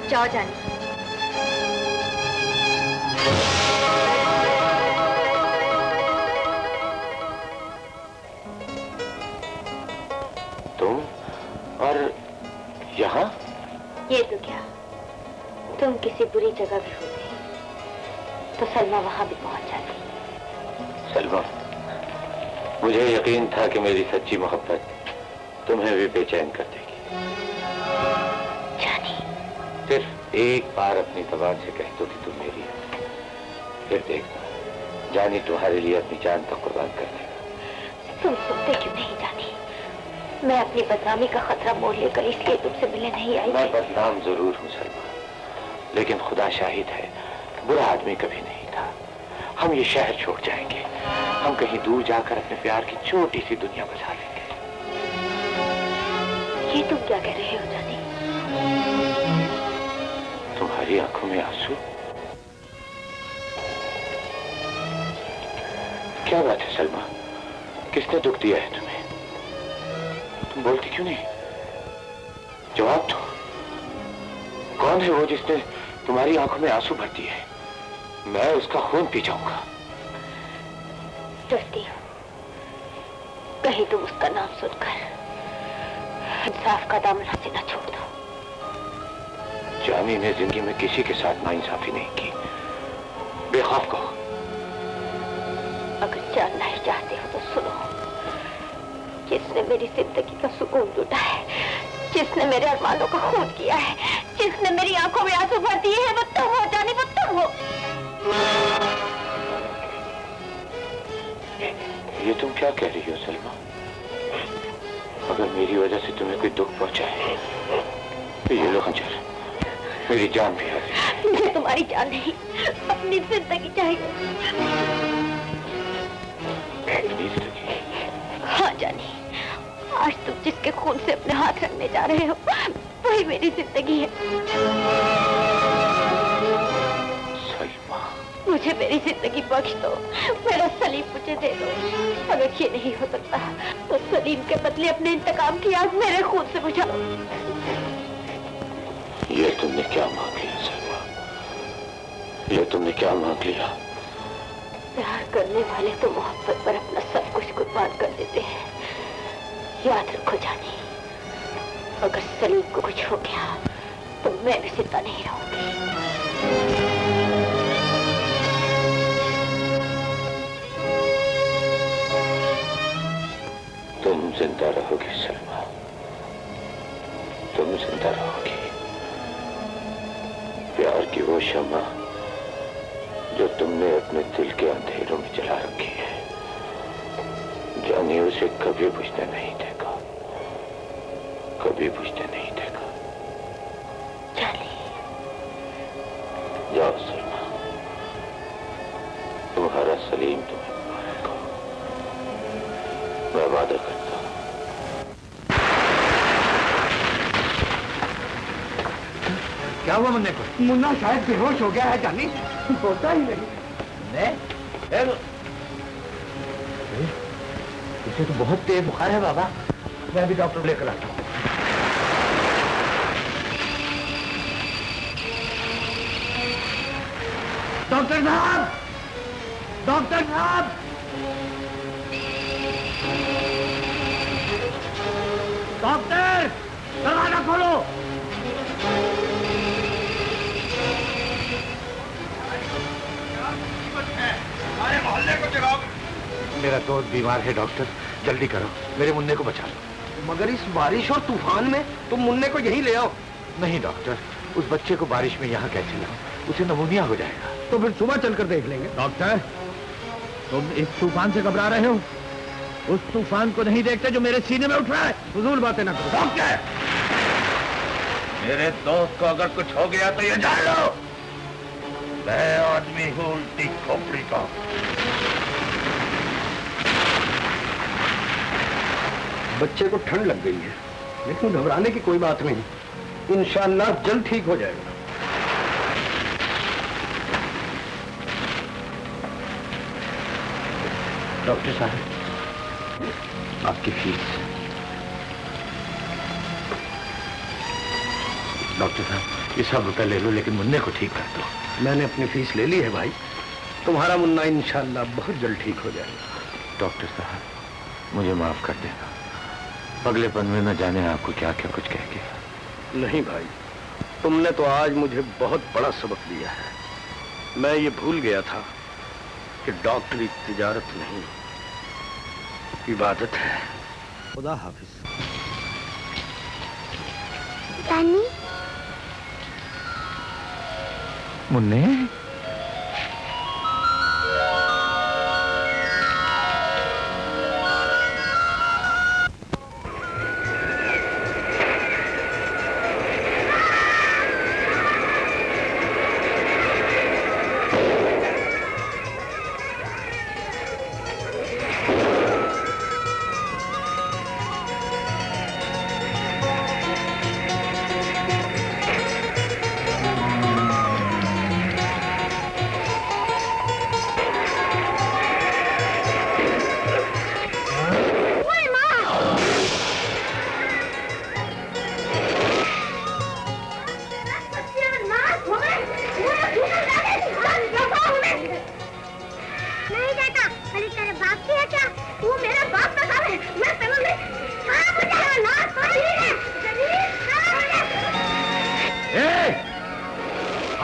D: जाओ जानी।
B: तुम और यहाँ?
D: ये तो क्या, तुम किसी बुरी जगह भी होते तो सलमा वहां भी पहुंच जाती।
B: सलमा, मुझे यकीन था कि मेरी सच्ची मोहब्बत तुम्हें भी बेचैन कर देगी। सिर्फ एक बार अपनी जबान से कह दो कि तुम मेरी हो, फिर देखना जानी तुम्हारे लिए अपनी जान तक कुर्बान कर देगा।
D: तुम सुनते क्यों नहीं जानी? मैं अपनी बदनामी का खतरा मोल लेकर इसलिए तुमसे मिलने नहीं आई।
B: मैं बदनाम जरूर हूँ सलमा, लेकिन खुदा शाहिद है, बुरा आदमी कभी नहीं था। हम ये शहर छोड़ जाएंगे, हम कहीं दूर जाकर अपने प्यार की छोटी सी दुनिया बसा लेंगे।
D: ये तुम क्या कह रहे हो जानी?
B: तुम्हारी आंखों में आंसू? क्या बात है सलमा, किसने दुख दिया है तुम्हें? तुम बोलती क्यों नहीं? जवाब दो। कौन है वो जिसने तुम्हारी आंखों में आंसू भर दिए? मैं उसका खून पी जाऊंगा।
D: डरती हूँ कहीं तुम उसका नाम सुनकर इंसाफ का दामन हाथ से न छोड़ दो।
B: जानी ने जिंदगी में किसी के साथ नाइंसाफी नहीं की। बेखौफ कहो।
D: अगर जानना ही चाहते हो तो सुनो, जिसने मेरी जिंदगी का सुकून लूटा है, जिसने मेरे अरमानों का खून किया है, जिसने मेरी आंखों में आंसू भर दिए हैं, वो तुम हो जानी, वो तुम हो।
B: ये तुम क्या कह रही हो सलमा? अगर मेरी वजह से तुम्हें कोई दुख पहुंचा है तो ये लो खंजर, मेरी जान भी हाजिर।
D: मुझे तुम्हारी जान नहीं, अपनी जिंदगी चाहिए।
B: अपनी जिंदगी?
D: हाँ जानी, आज तुम जिसके खून से अपने हाथ रखने जा रहे हो वही मेरी जिंदगी है।
B: सलमा,
D: मुझे मुझे मेरी जिंदगी बख्श दो, मेरा सलीम मुझे दे दो। अगर ये नहीं हो सकता तो सलीम के बदले अपने इंतकाम की आग मेरे खून से बुझाओ।
B: ये तुमने क्या मांग लिया सलमा? ये तुमने क्या मांग लिया?
D: प्यार करने वाले तो मोहब्बत पर अपना सब कुछ कुर्बान कर देते हैं। याद रखो जानी, अगर सलीम को कुछ हो गया तो मैं भी जिंदा नहीं रहूंगी।
B: तुम जिंदा रहोगी सलमा, तुम जिंदा रहोगी। प्यार की वो शम्मा जो तुमने अपने दिल के अंधेरों में जला रखी है, जानी उसे कभी बुझने नहीं देगा, कभी बुझने नहीं देगा। जाओ सलमा, तुम्हारा सलीम तुम्हें मारेगा, मैं वादा करता हूं।
E: क्या हुआ मुन्ने को?
I: मुन्ना शायद बेहोश हो गया है जानी, होता ही नहीं।
E: इसे तो बहुत तेज बुखार है बाबा, मैं भी डॉक्टर लेकर आता हूँ। डॉक्टर साहब, डॉक्टर साहब, डॉक्टर दरवाजा खोलो।
G: हमारे मोहल्ले को जगाओ।
E: मेरा दोस्त बीमार है डॉक्टर, जल्दी करो, मेरे मुन्ने को बचा लो। मगर इस बारिश और तूफान में तुम मुन्ने को यहीं ले आओ। नहीं डॉक्टर, उस बच्चे को बारिश में यहाँ कैसे लाओ? उसे नमूनिया हो जाएगा।
I: तो फिर सुबह चलकर देख लेंगे।
G: डॉक्टर, तुम इस तूफान से घबरा रहे हो? उस तूफान को नहीं देखते जो मेरे सीने में उठ रहा है।
I: फजूल बातें ना करो।
G: डॉक्टर, मेरे दोस्त को अगर कुछ हो गया तो ये जान लो, मैं आदमी हूँ उल्टी खोपड़ी का।
I: बच्चे को ठंड लग गई है, लेकिन घबराने की कोई बात नहीं। इंशाअल्लाह जल्द ठीक हो जाएगा।
E: डॉक्टर साहब, आपकी फीस। डॉक्टर साहब, ये सब रुपए ले लो, लेकिन मुन्ने को ठीक कर दो।
I: मैंने अपनी फीस ले ली है भाई, तुम्हारा मुन्ना इंशाअल्लाह बहुत जल्द ठीक हो जाएगा।
B: डॉक्टर साहब, मुझे माफ कर देना, अगलेपन में न जाने आपको क्या क्या कुछ कह गया।
I: नहीं भाई, तुमने तो आज मुझे बहुत बड़ा सबक दिया है। मैं ये भूल गया था कि डॉक्टरी तिजारत नहीं, इबादत है। खुदा हाफिज।
B: मुन्ने,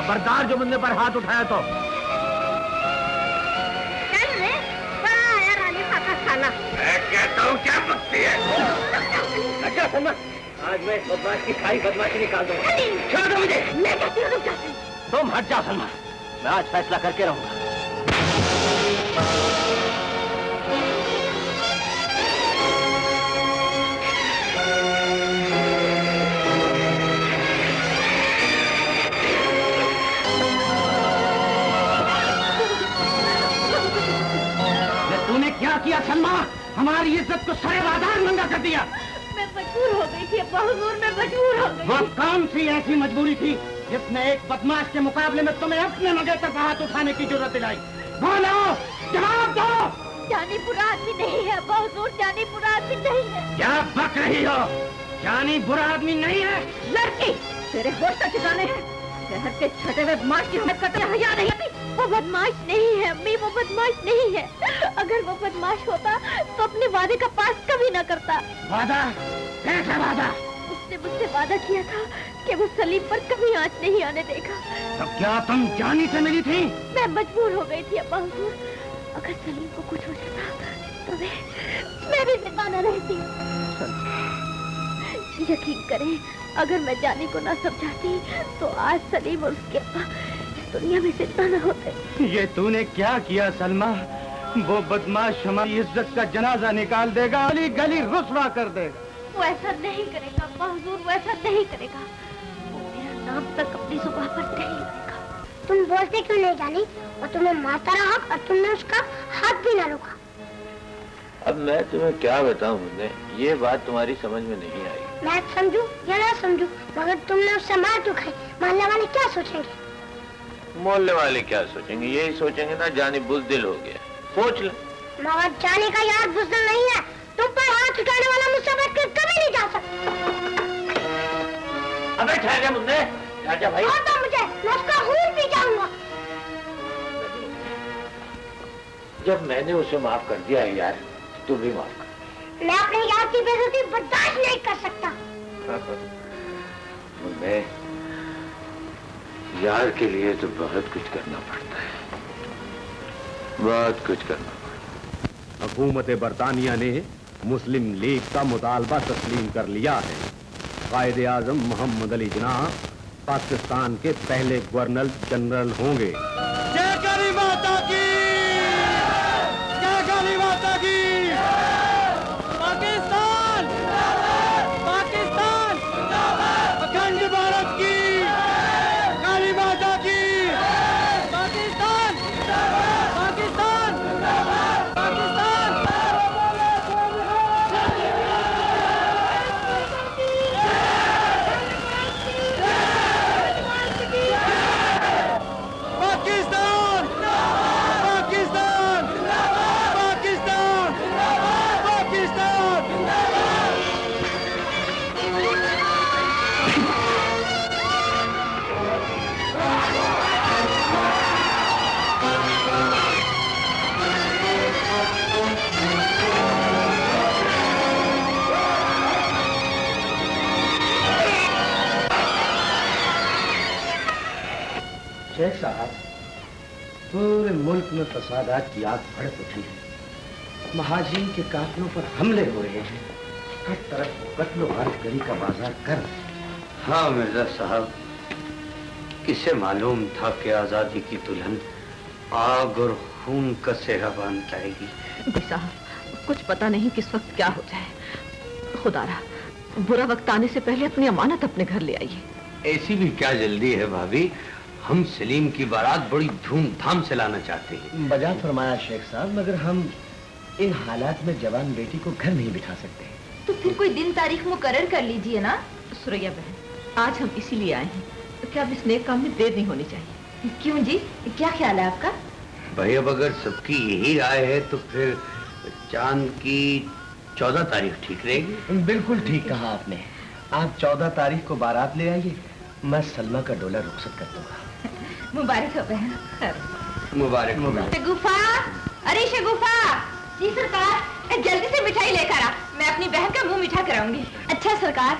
G: खबरदार जो मुन्ने पर हाथ उठाया तो।
D: चल रे, बड़ा आया रानी का खाना।
G: मैं कहता हूँ क्या बकती है?
E: अच्छा सलमा, आज मैं इस बदमाश की सारी बदमाशी निकाल दूंगा। छोड़ दो मुझे।
D: मैं कहती हूँ रुक जा।
E: तुम हट जाओ सलमा, मैं आज फैसला करके रहूंगा। क्या किया सलमा? हमारी इज्जत को सरे बाजार नंगा कर दिया।
D: मैं मजबूर हो गई थी अब्बा हुजूर, मैं मजबूर हो गई।
E: वो कौन सी ऐसी मजबूरी थी
H: जिसने एक बदमाश के मुकाबले में तुम्हें अपने मगे तक हाथ उठाने की जरूरत दिलाई? बोलो, जवाब दो।
D: जानी बुरा आदमी नहीं है अब्बा हुजूर, जानी बुरा आदमी नहीं है।
H: क्या बक रही हो? जानी बुरा आदमी नहीं है?
C: लड़की, तेरे होश का ठिकाने हैं। शहर के छठे हुए बदमाश की हिम्मत करते हया नहीं आती।
D: वो बदमाश नहीं है अम्मी, वो बदमाश नहीं है। अगर वो बदमाश होता तो अपने वादे का पास कभी न करता।
H: वादा? कैसा वादा?
D: उसने मुझसे वादा किया था कि वो सलीम पर कभी आंच नहीं आने देगा।
H: तो क्या तुम जानी से मिली थी?
D: मैं मजबूर हो गई थी अब्बा हुजूर। अगर सलीम को कुछ हो जाता तो मैं भी जिंदा न रहती। यकीन करें, अगर मैं जानी को ना समझाती तो आज सलीम और उसके अब्बा इस दुनिया में जिंदा न होते।
H: ये तूने क्या किया सलमा? वो बदमाश हमारी इज्जत का जनाजा निकाल देगा, गली गली रुसवा कर देगा।
D: वो ऐसा नहीं करेगा अब्बा हुजूर, वो ऐसा नहीं करेगा। वो मेरा नाम तक अपनी जुबान पर नहीं लेगा। तुम बोलते क्यों नहीं जानी? और तुम्हें मारता रहा और तुमने उसका हाथ भी ना रोका।
B: अब मैं तुम्हें क्या बताऊं मुन्ने, ये बात तुम्हारी समझ में नहीं आई।
D: मैं समझूं या ना समझूं, मगर तुमने उससे मार तो खाई। मोहल्ले वाले क्या सोचेंगे?
B: मोहल्ले वाले क्या सोचेंगे? यही सोचेंगे ना जानी बुज़दिल हो गया। सोच ले।
D: मगर जाने का यार बुज़दिल नहीं है। तुम पर हाथ उठाने वाला मुझसे बैठकर कभी नहीं जा सकता।
B: अबे ठहर जा मुन्ने, ठहर जा भाई।
D: और तो मुझे, मैं उसका खून पी जाऊंगा।
B: जब मैंने उसे माफ कर दिया है यार, तू भी माफ कर।
D: मैं अपने यार की बेइज्जती बर्दाश्त नहीं कर सकता।
B: मुन्ने, यार के लिए तो बहुत कुछ करना पड़ता है, बहुत कुछ करना पड़ता है।
H: हुकूमत बरतानिया ने मुस्लिम लीग का मुतालबा तस्लीम कर लिया है। कायदे आजम मोहम्मद अली जिन्ना पाकिस्तान के पहले गवर्नर जनरल होंगे। जय काली माता की, जय काली माता की। पाकिस्तान, पाकिस्तान, अखंड भारत की, काली माता की। पाकिस्तान, पाकिस्तान, पाकिस्तान। पाकिस्तान, पाकिस्तान, पाकिस्तान, पाकिस्तान। शेख साहब, पूरे मुल्क में फसादात की आग भड़क उठी है। महाजिन के काफिलों पर हमले हो रहे हैं। हर तरफ कत्लो गरी का बाजार कर।
E: हाँ मिर्जा साहब, किसे मालूम था कि आजादी की दुल्हन आग और खून का सेहरा बांध जाएगी।
C: साहब, कुछ पता नहीं किस वक्त क्या हो जाए। खुदारा, बुरा वक्त आने से पहले अपनी अमानत अपने घर ले आइए।
E: ऐसी भी क्या जल्दी है भाभी? हम सलीम की बारात बड़ी धूमधाम से लाना चाहते हैं।
H: बजा फरमाया शेख साहब, मगर हम इन हालात में जवान बेटी को घर नहीं बिठा सकते।
C: तो फिर कोई दिन तारीख मुकर्रर कर लीजिए ना। सुरैया बहन, आज हम इसीलिए आए हैं कि अब इस नेक काम में देर नहीं होनी चाहिए। क्यों जी, क्या ख्याल है आपका?
E: भाई अब अगर सबकी यही राय है तो फिर चांद की 14 तारीख ठीक रहेगी।
H: बिल्कुल ठीक कहा आपने। आप 14 तारीख को बारात ले आइए, मैं सलमा का डोला रुखसत कर दूंगा।
C: मुबारक हो बहन।
E: मुबारक मुबारक।
C: शगुफा, अरे शगुफा। जी सरकार, जल्दी से मिठाई लेकर आ, मैं अपनी बहन का मुंह मीठा कराऊंगी। अच्छा सरकार।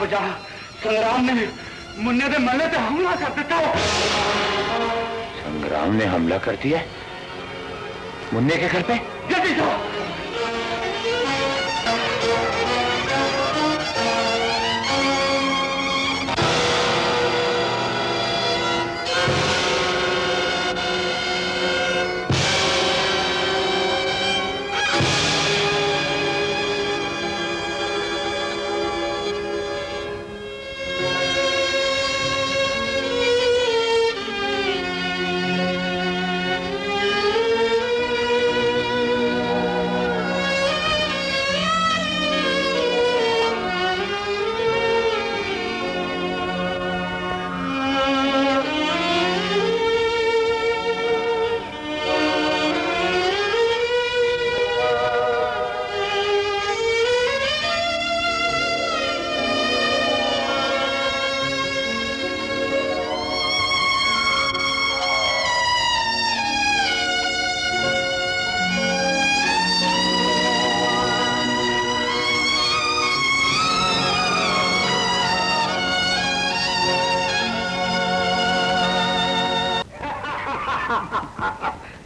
H: जहाँ संग्राम ने मुन्ने के मल्ले पे हमला कर देता।
B: संग्राम ने हमला कर दिया मुन्ने के घर पे?
H: जल्दी जाओ।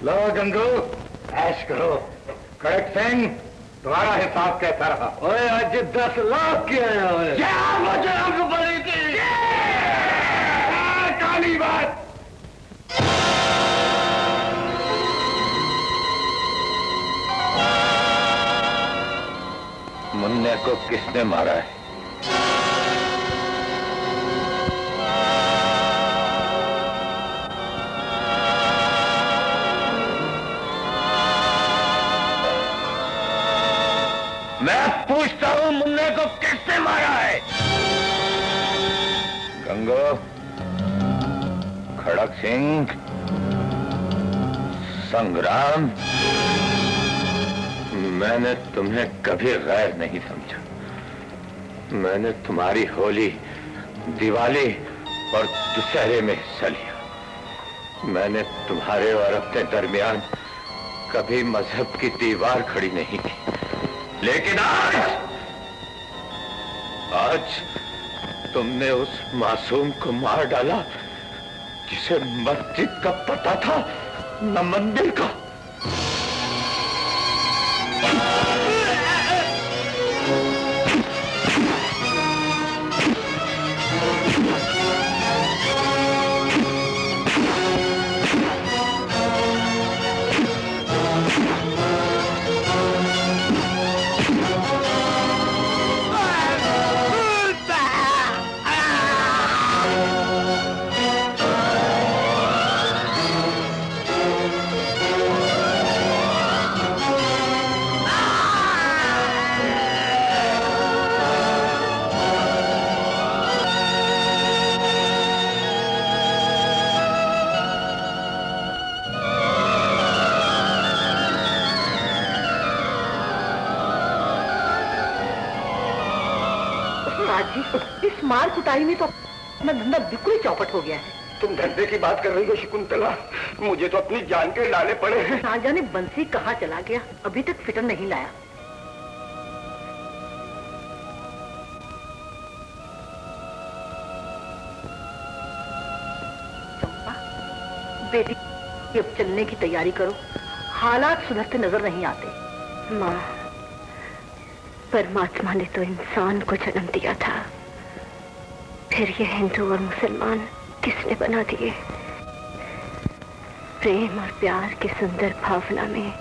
G: लो गंगू, ऐश करो। खड़क सिंह, तुम्हारा हिसाब कैसा रहा? ओए आज 10 लाख के आया है। क्या बजरंग बली की काली बात।
B: मुन्ने को किसने मारा है? मैं पूछता हूं, मुन्ने को किसने मारा है? गंगो, खड़क सिंह, संग्राम, मैंने तुम्हें कभी गैर नहीं समझा। मैंने तुम्हारी होली, दिवाली और दशहरे में हिस्सा लिया। मैंने तुम्हारे और अपने दरमियान कभी मजहब की दीवार खड़ी नहीं की। लेकिन आज तुमने उस मासूम को मार डाला जिसे मस्जिद का पता था न मंदिर का।
J: इस मार कुटाई में तो अपना धंधा बिल्कुल ही चौपट हो गया है।
I: तुम धंधे की बात कर रही हो शकुंतला? मुझे तो अपनी जान के लाले पड़े हैं।
J: ना जाने बंसी कहाँ चला गया, अभी तक फिटर नहीं लाया। चंपा, बेटी अब चलने की तैयारी करो, हालात सुधरते नजर नहीं आते।
C: माँ, परमात्मा ने तो इंसान को जन्म दिया था, फिर ये हिंदू और मुसलमान किसने बना दिए? प्रेम और प्यार की सुंदर भावना में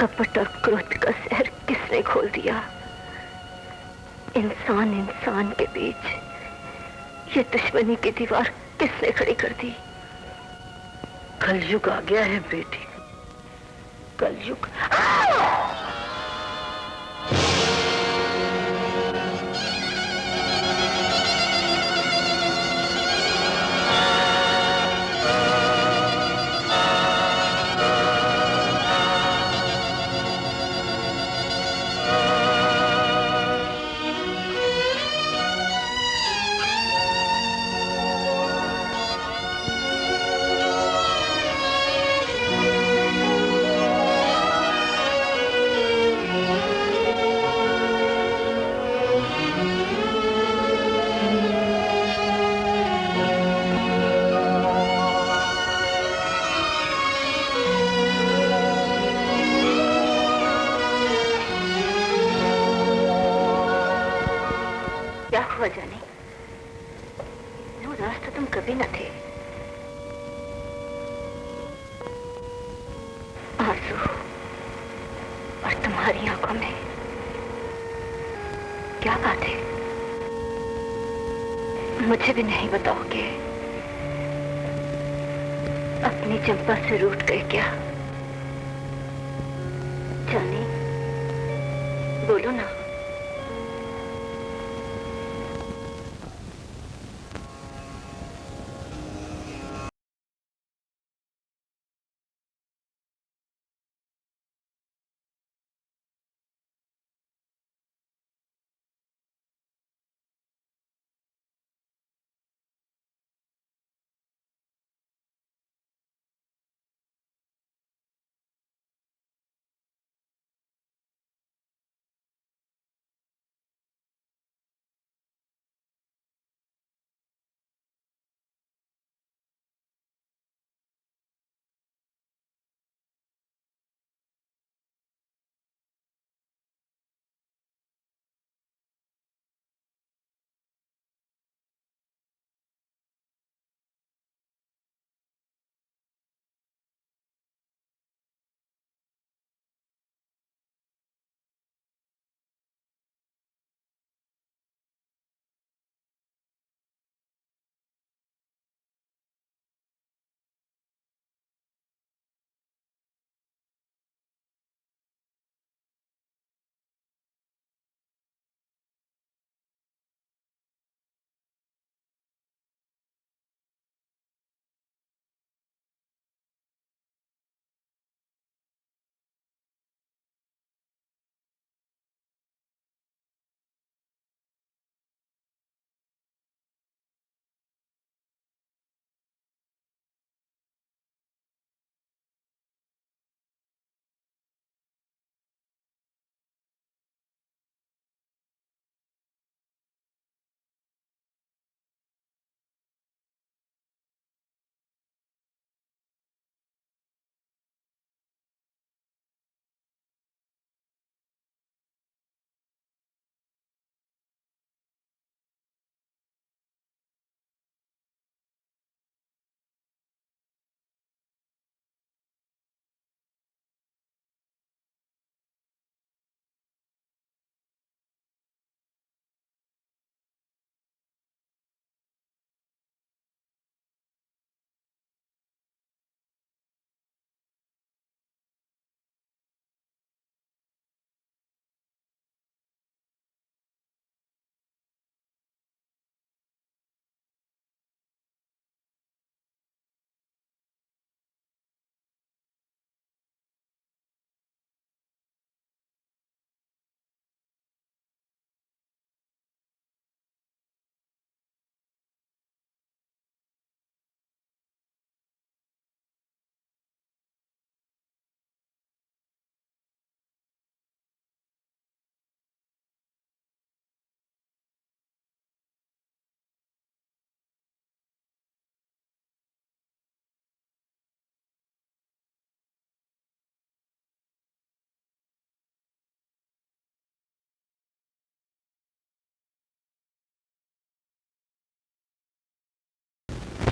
C: कपट और क्रोध का जहर किसने खोल दिया? इंसान इंसान के बीच ये दुश्मनी की दीवार किसने खड़ी कर दी?
J: कलयुग आ गया है बेटी, कलयुग।
C: हुआ जाने, उदास तो तुम कभी न थे। आंसू और तुम्हारी आंखों में क्या बात है? मुझे भी नहीं बताओगे? अपनी चंपा से रूठ गए क्या? जानी, बोलो ना।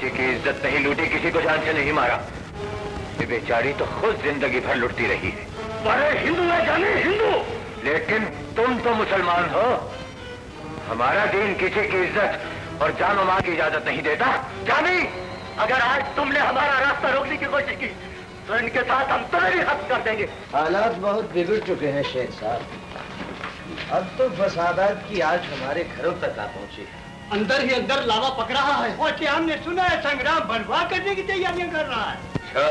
B: किसी की इज्जत नहीं लूटी, किसी को जान से नहीं मारा। ये बेचारी तो खुद जिंदगी भर लुटती रही है। अरे हिंदू है जानी, हिंदू, लेकिन तुम तो मुसलमान हो। हमारा दीन किसी की इज्जत और जान माल की इजाजत नहीं देता। जानी, अगर आज तुमने हमारा रास्ता रोकने की कोशिश की तो इनके साथ हम तुम्हें भी खत्म कर देंगे।
H: हालात बहुत बिगड़ चुके हैं शेख साहब। अब तो फसादात की आग हमारे घरों तक आ पहुंची है।
E: अंदर ही अंदर लावा पक रहा है और क्या हमने सुना है संग्राम बर्बाद करने की तैयारियां कर रहा है।
B: अच्छा,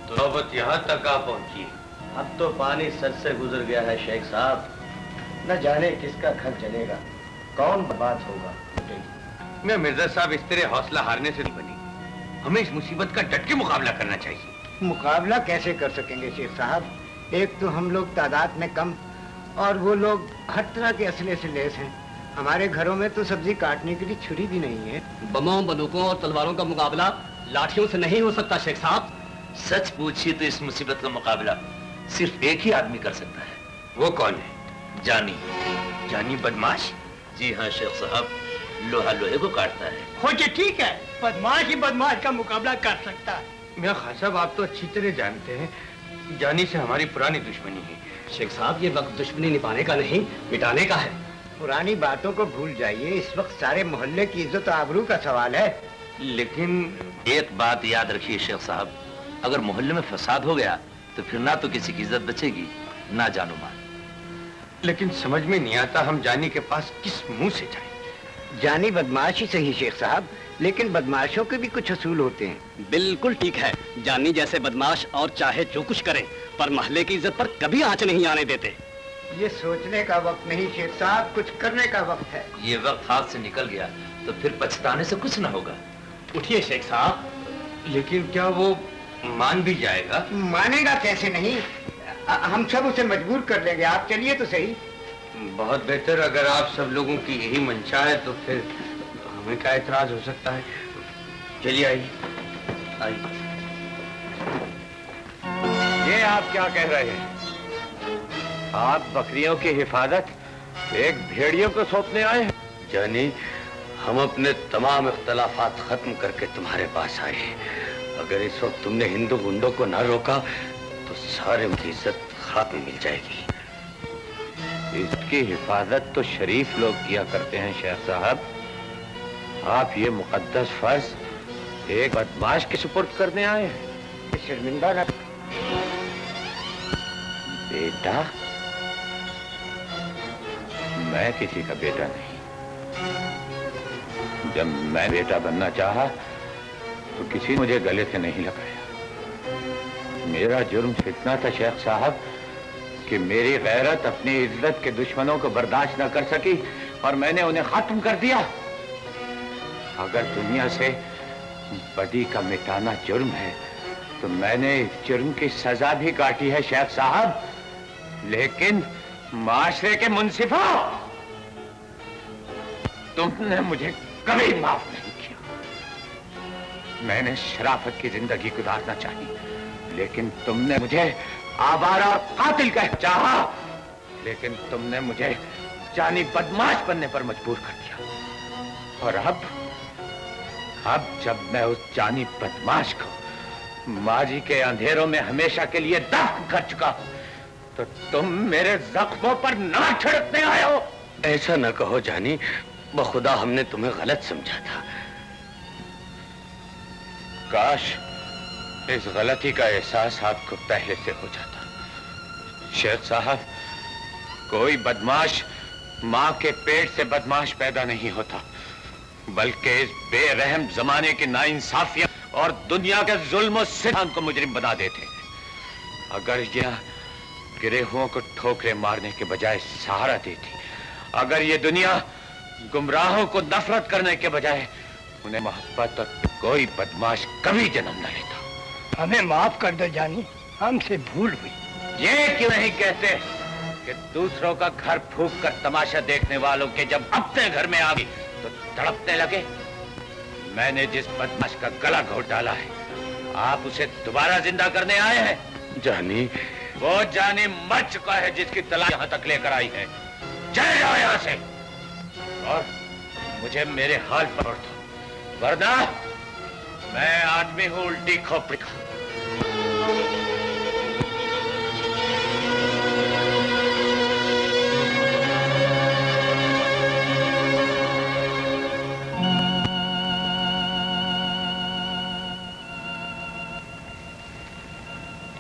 B: तो नौबत यहाँ तक आ पहुंची है।
H: अब तो पानी सर से गुजर गया है शेख साहब। न जाने किसका घर जलेगा, कौन बर्बाद होगा।
B: मैं मिर्जा साहब इस तरह हौसला हारने से नहीं बनी। हमें इस मुसीबत का डट के मुकाबला करना चाहिए।
J: मुकाबला कैसे कर सकेंगे शेख साहब? एक तो हम लोग तादाद में कम और वो लोग हर तरह के असले से लैस हैं। हमारे घरों में तो सब्जी काटने के लिए छुरी भी नहीं है।
F: बमों, बंदूकों और तलवारों का मुकाबला लाठियों से नहीं हो सकता शेख साहब।
B: सच पूछिए तो इस मुसीबत का मुकाबला सिर्फ एक ही आदमी कर सकता है। वो कौन है? जानी। जानी बदमाश? जी हाँ शेख साहब, लोहा लोहे को काटता है।
E: हो जी ठीक है, बदमाश ही बदमाश का मुकाबला कर सकता है।
B: मियां खान साहब, आप तो अच्छी तरह जानते हैं जानी से हमारी पुरानी दुश्मनी है।
F: शेख साहब, ये वक्त दुश्मनी निभाने का नहीं, मिटाने का है।
J: पुरानी बातों को भूल जाइए। इस वक्त सारे मोहल्ले की इज्जत आबरू का सवाल है।
B: लेकिन एक बात याद रखिए शेख साहब, अगर मोहल्ले में फसाद हो गया तो फिर ना तो किसी की इज्जत बचेगी ना जानो माल। लेकिन समझ में नहीं आता हम जानी के पास किस मुंह से जाएं।
J: जानी बदमाश ही सही शेख साहब, लेकिन बदमाशों के भी कुछ असूल होते हैं।
F: बिल्कुल ठीक है, जानी जैसे बदमाश और चाहे जो कुछ करें पर महल्ले की इज्जत पर कभी आंच नहीं आने देते।
J: ये सोचने का वक्त नहीं शेख साहब, कुछ करने का वक्त है।
B: ये वक्त हाथ से निकल गया तो फिर पछताने से कुछ ना होगा।
F: उठिए शेख साहब।
B: लेकिन क्या वो मान भी जाएगा?
J: मानेगा कैसे नहीं, हम सब उसे मजबूर कर लेंगे। आप चलिए तो सही।
B: बहुत बेहतर, अगर आप सब लोगों की यही मंशा है तो फिर हमें क्या एतराज हो सकता है। चलिए आइए आइए।
I: ये आप क्या कह रहे हैं? आप बकरियों की हिफाजत एक भेड़ियों को सौंपने आए हैं?
B: जानी, हम अपने तमाम इख्तलाफात खत्म करके तुम्हारे पास आए हैं। अगर इस वक्त तुमने हिंदू गुंडों को ना रोका तो सारे की इज्जत खात्मे मिल जाएगी।
I: इसकी हिफाजत तो शरीफ लोग किया करते हैं शेख साहब। आप ये मुकद्दस फर्ज एक बदमाश के सुपुर्द करने आए हैं।
J: शर्मिंदा न।
I: बेटा, मैं किसी का बेटा नहीं। जब मैं बेटा बनना चाहा तो किसी ने मुझे गले से नहीं लगाया। मेरा जुर्म इतना था शेख साहब कि मेरी गैरत अपनी इज्जत के दुश्मनों को बर्दाश्त न कर सकी और मैंने उन्हें खत्म कर दिया। अगर दुनिया से बदी का मिटाना जुर्म है तो मैंने इस जुर्म की सजा भी काटी है शेख साहब। लेकिन माशरे के मुंसिफा, तुमने मुझे कभी माफ नहीं किया। मैंने शराफत की जिंदगी गुजारना चाहिए, लेकिन तुमने मुझे आवारा और कातिल कह चाहा, लेकिन तुमने मुझे जानी बदमाश बनने पर मजबूर कर दिया। और अब जब मैं उस जानी बदमाश को माजी के अंधेरों में हमेशा के लिए दफन कर चुका हूं, तो तुम मेरे जख्मों पर ना छिड़कने आए हो।
B: ऐसा न कहो जानी, बखुदा हमने तुम्हें गलत समझा था।
I: काश इस गलती का एहसास आपको पहले से हो जाता। शेख साहब, कोई बदमाश माँ के पेट से बदमाश पैदा नहीं होता, बल्कि इस बेरहम जमाने की नाइंसाफियत और दुनिया के जुल्म और सिद्धांत को मुजरिम बना देते। अगर यह गिरेहुओं को ठोकरे मारने के बजाय सहारा देती, अगर ये दुनिया गुमराहों को नफरत करने के बजाय उन्हें मोहब्बत, और कोई बदमाश कभी जन्म न लेता।
E: हमें माफ कर दो जानी, हमसे भूल हुई।
I: ये क्यों नहीं कहते कि दूसरों का घर फूंक कर तमाशा देखने वालों के जब अपने घर में आ गई तो तड़पने लगे। मैंने जिस बदमाश का गला घोट डाला है, आप उसे दोबारा जिंदा करने आए हैं।
B: जानी,
I: वो जानी मर चुका है जिसकी तलाश यहां तक लेकर आई है। चले जाओ यहां से और मुझे मेरे हाल पर छोड़ दो, वरना मैं आदमी हूं उल्टी खोपड़ी का।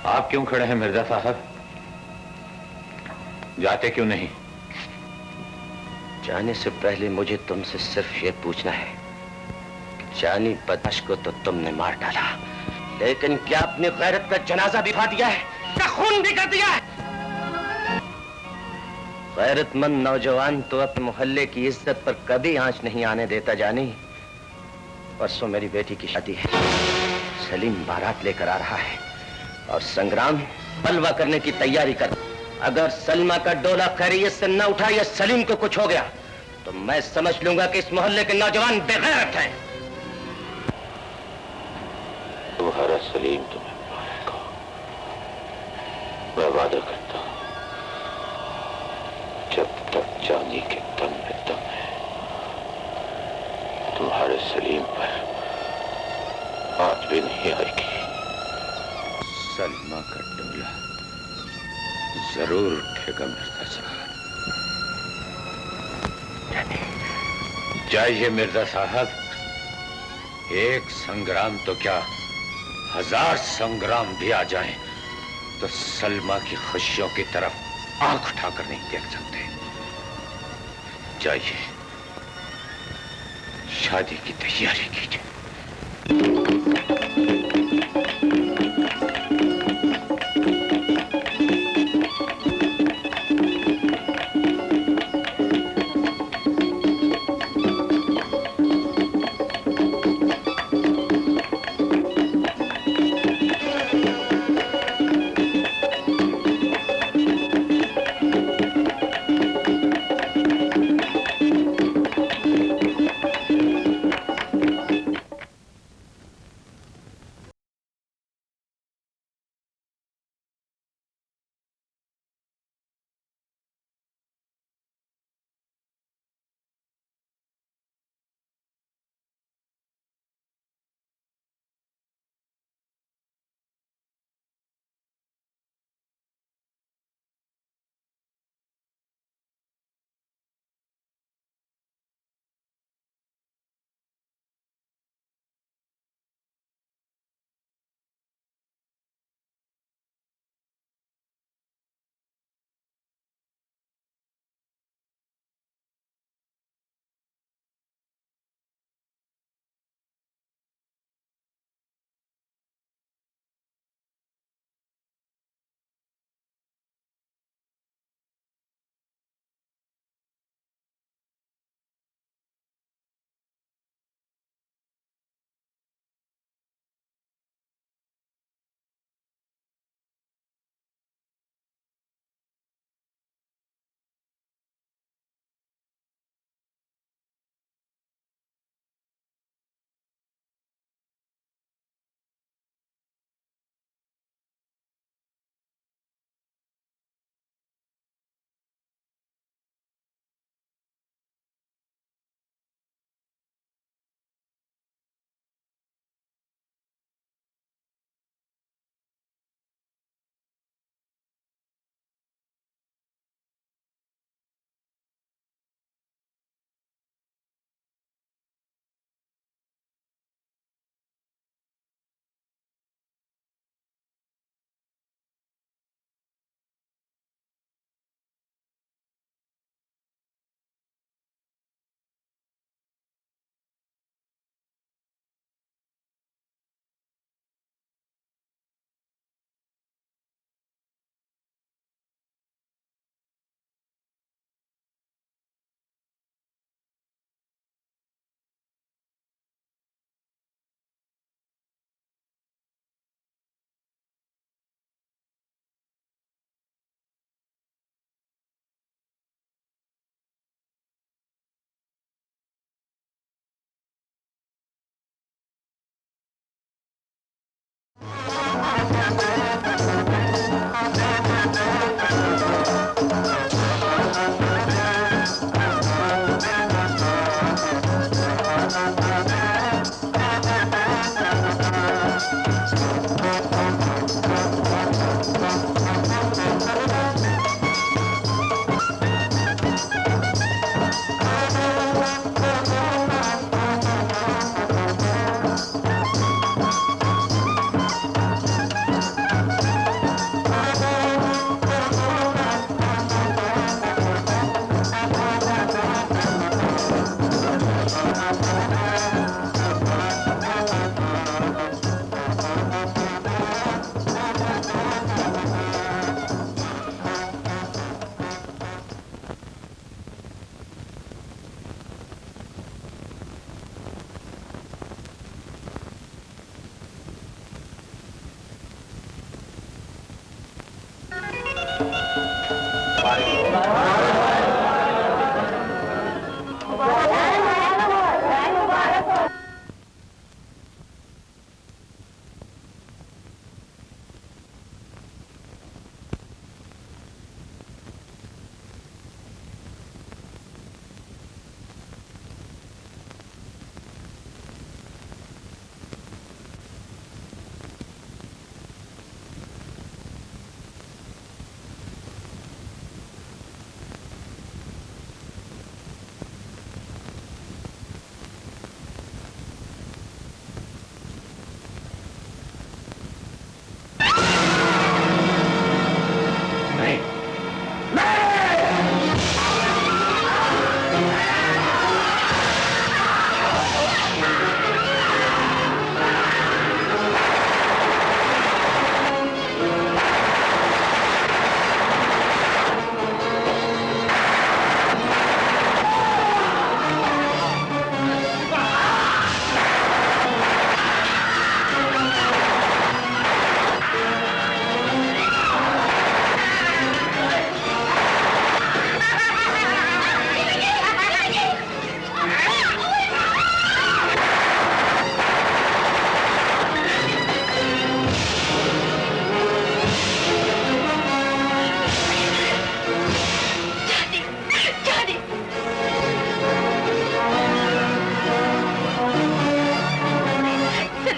I: आप क्यों खड़े हैं मिर्जा साहब? जाते क्यों नहीं?
H: जाने से पहले मुझे तुमसे सिर्फ ये पूछना है कि जानी बदमाश को तो तुमने मार डाला, लेकिन क्या अपनी गैरत का जनाजा भी उठा दिया है? क्या खून भी कर दिया है? गैरतमंद नौजवान तो अपने मोहल्ले की इज्जत पर कभी आंच नहीं आने देता। जानी, परसों मेरी बेटी की शादी है। सलीम बारात लेकर आ रहा है और संग्राम बलवा करने की तैयारी कर। अगर सलमा का डोला खैरियत से न उठा या सलीम को कुछ हो गया तो मैं समझ लूंगा कि इस मोहल्ले के नौजवान बेगैरत हैं।
B: तुम्हारा सलीम तुम्हें मारेगा, मैं वादा करता हूं। जब तक जानी के दम में दम है, तुम्हारे सलीम पर आंच भी नहीं आएगी। सलमा का डोला जरूर उठेगा मिर्जा साहब। जाइए मिर्जा साहब, एक संग्राम तो क्या 1000 संग्राम भी आ जाएं तो सलमा की खुशियों की तरफ आंख उठाकर नहीं देख सकते। जाइए, शादी की तैयारी कीजिए।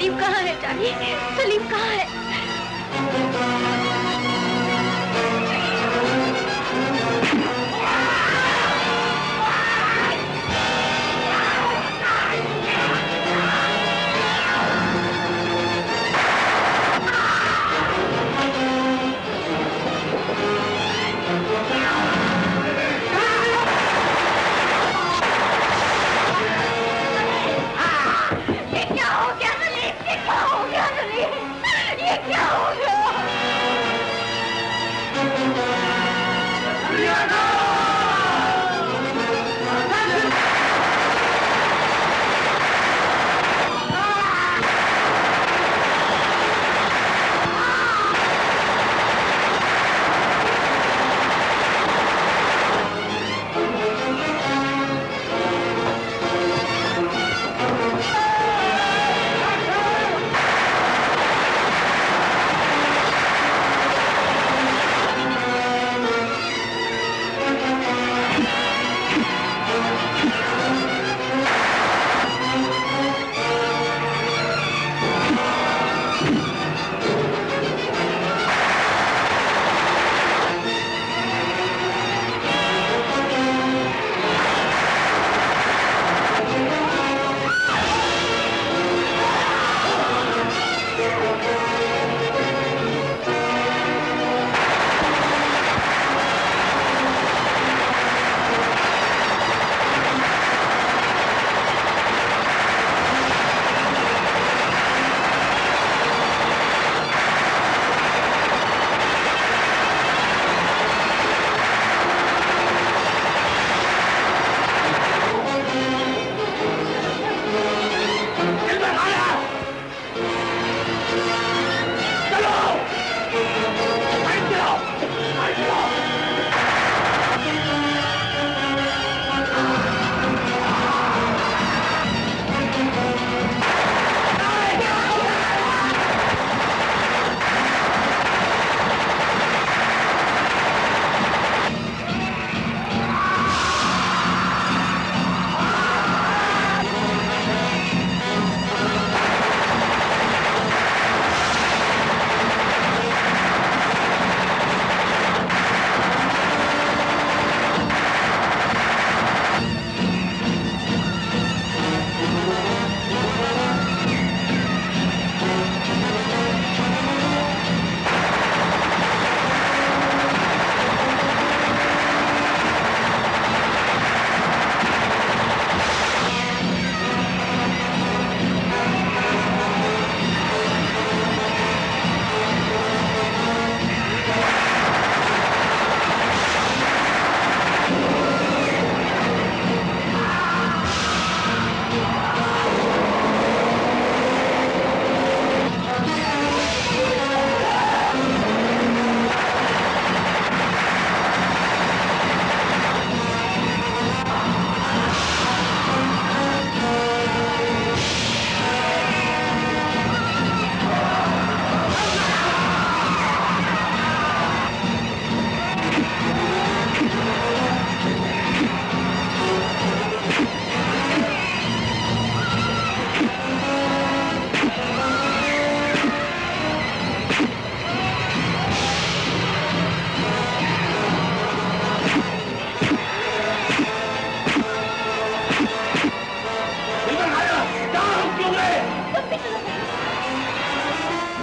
D: सलीम कहाँ है जानी? सलीम कहाँ है?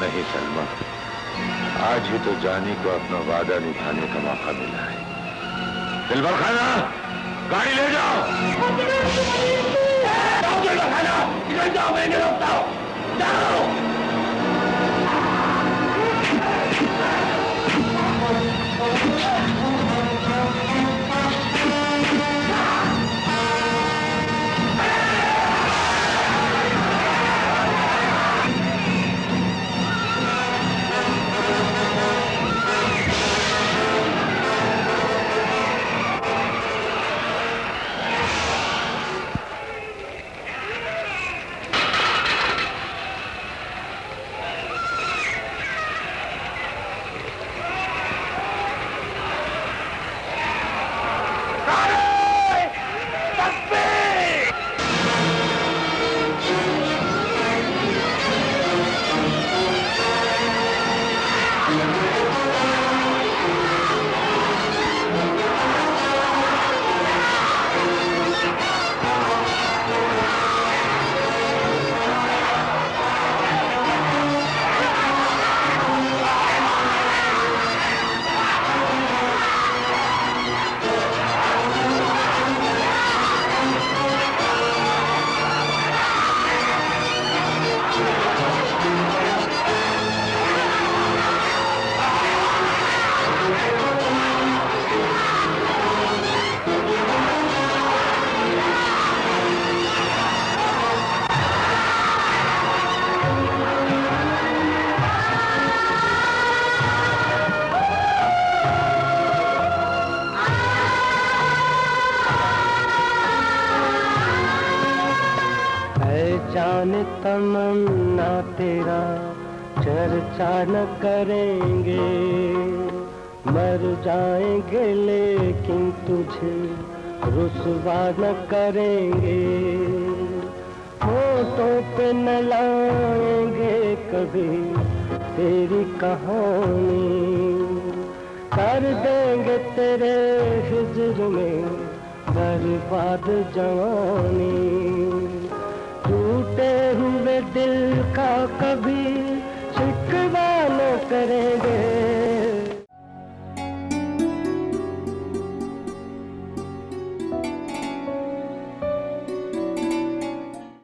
B: नहीं सलमा, आज ही तो जानी को अपना वादा निभाने का मौका मिला है। दिलबर खाना, गाड़ी ले जाओ। दिलबर खाना, इधर जाओ, मैं नहीं रोकता हूं। जाओ।
L: जाने तमन्ना तेरा चर्चा न करेंगे, मर जाएंगे लेकिन तुझे रुसवा न करेंगे, होठों पे न लाएंगे कभी तेरी कहानी, कर देंगे तेरे हिज्र में बर्बाद जवानी, टूटे हुए दिल का कभी शिकवा न करें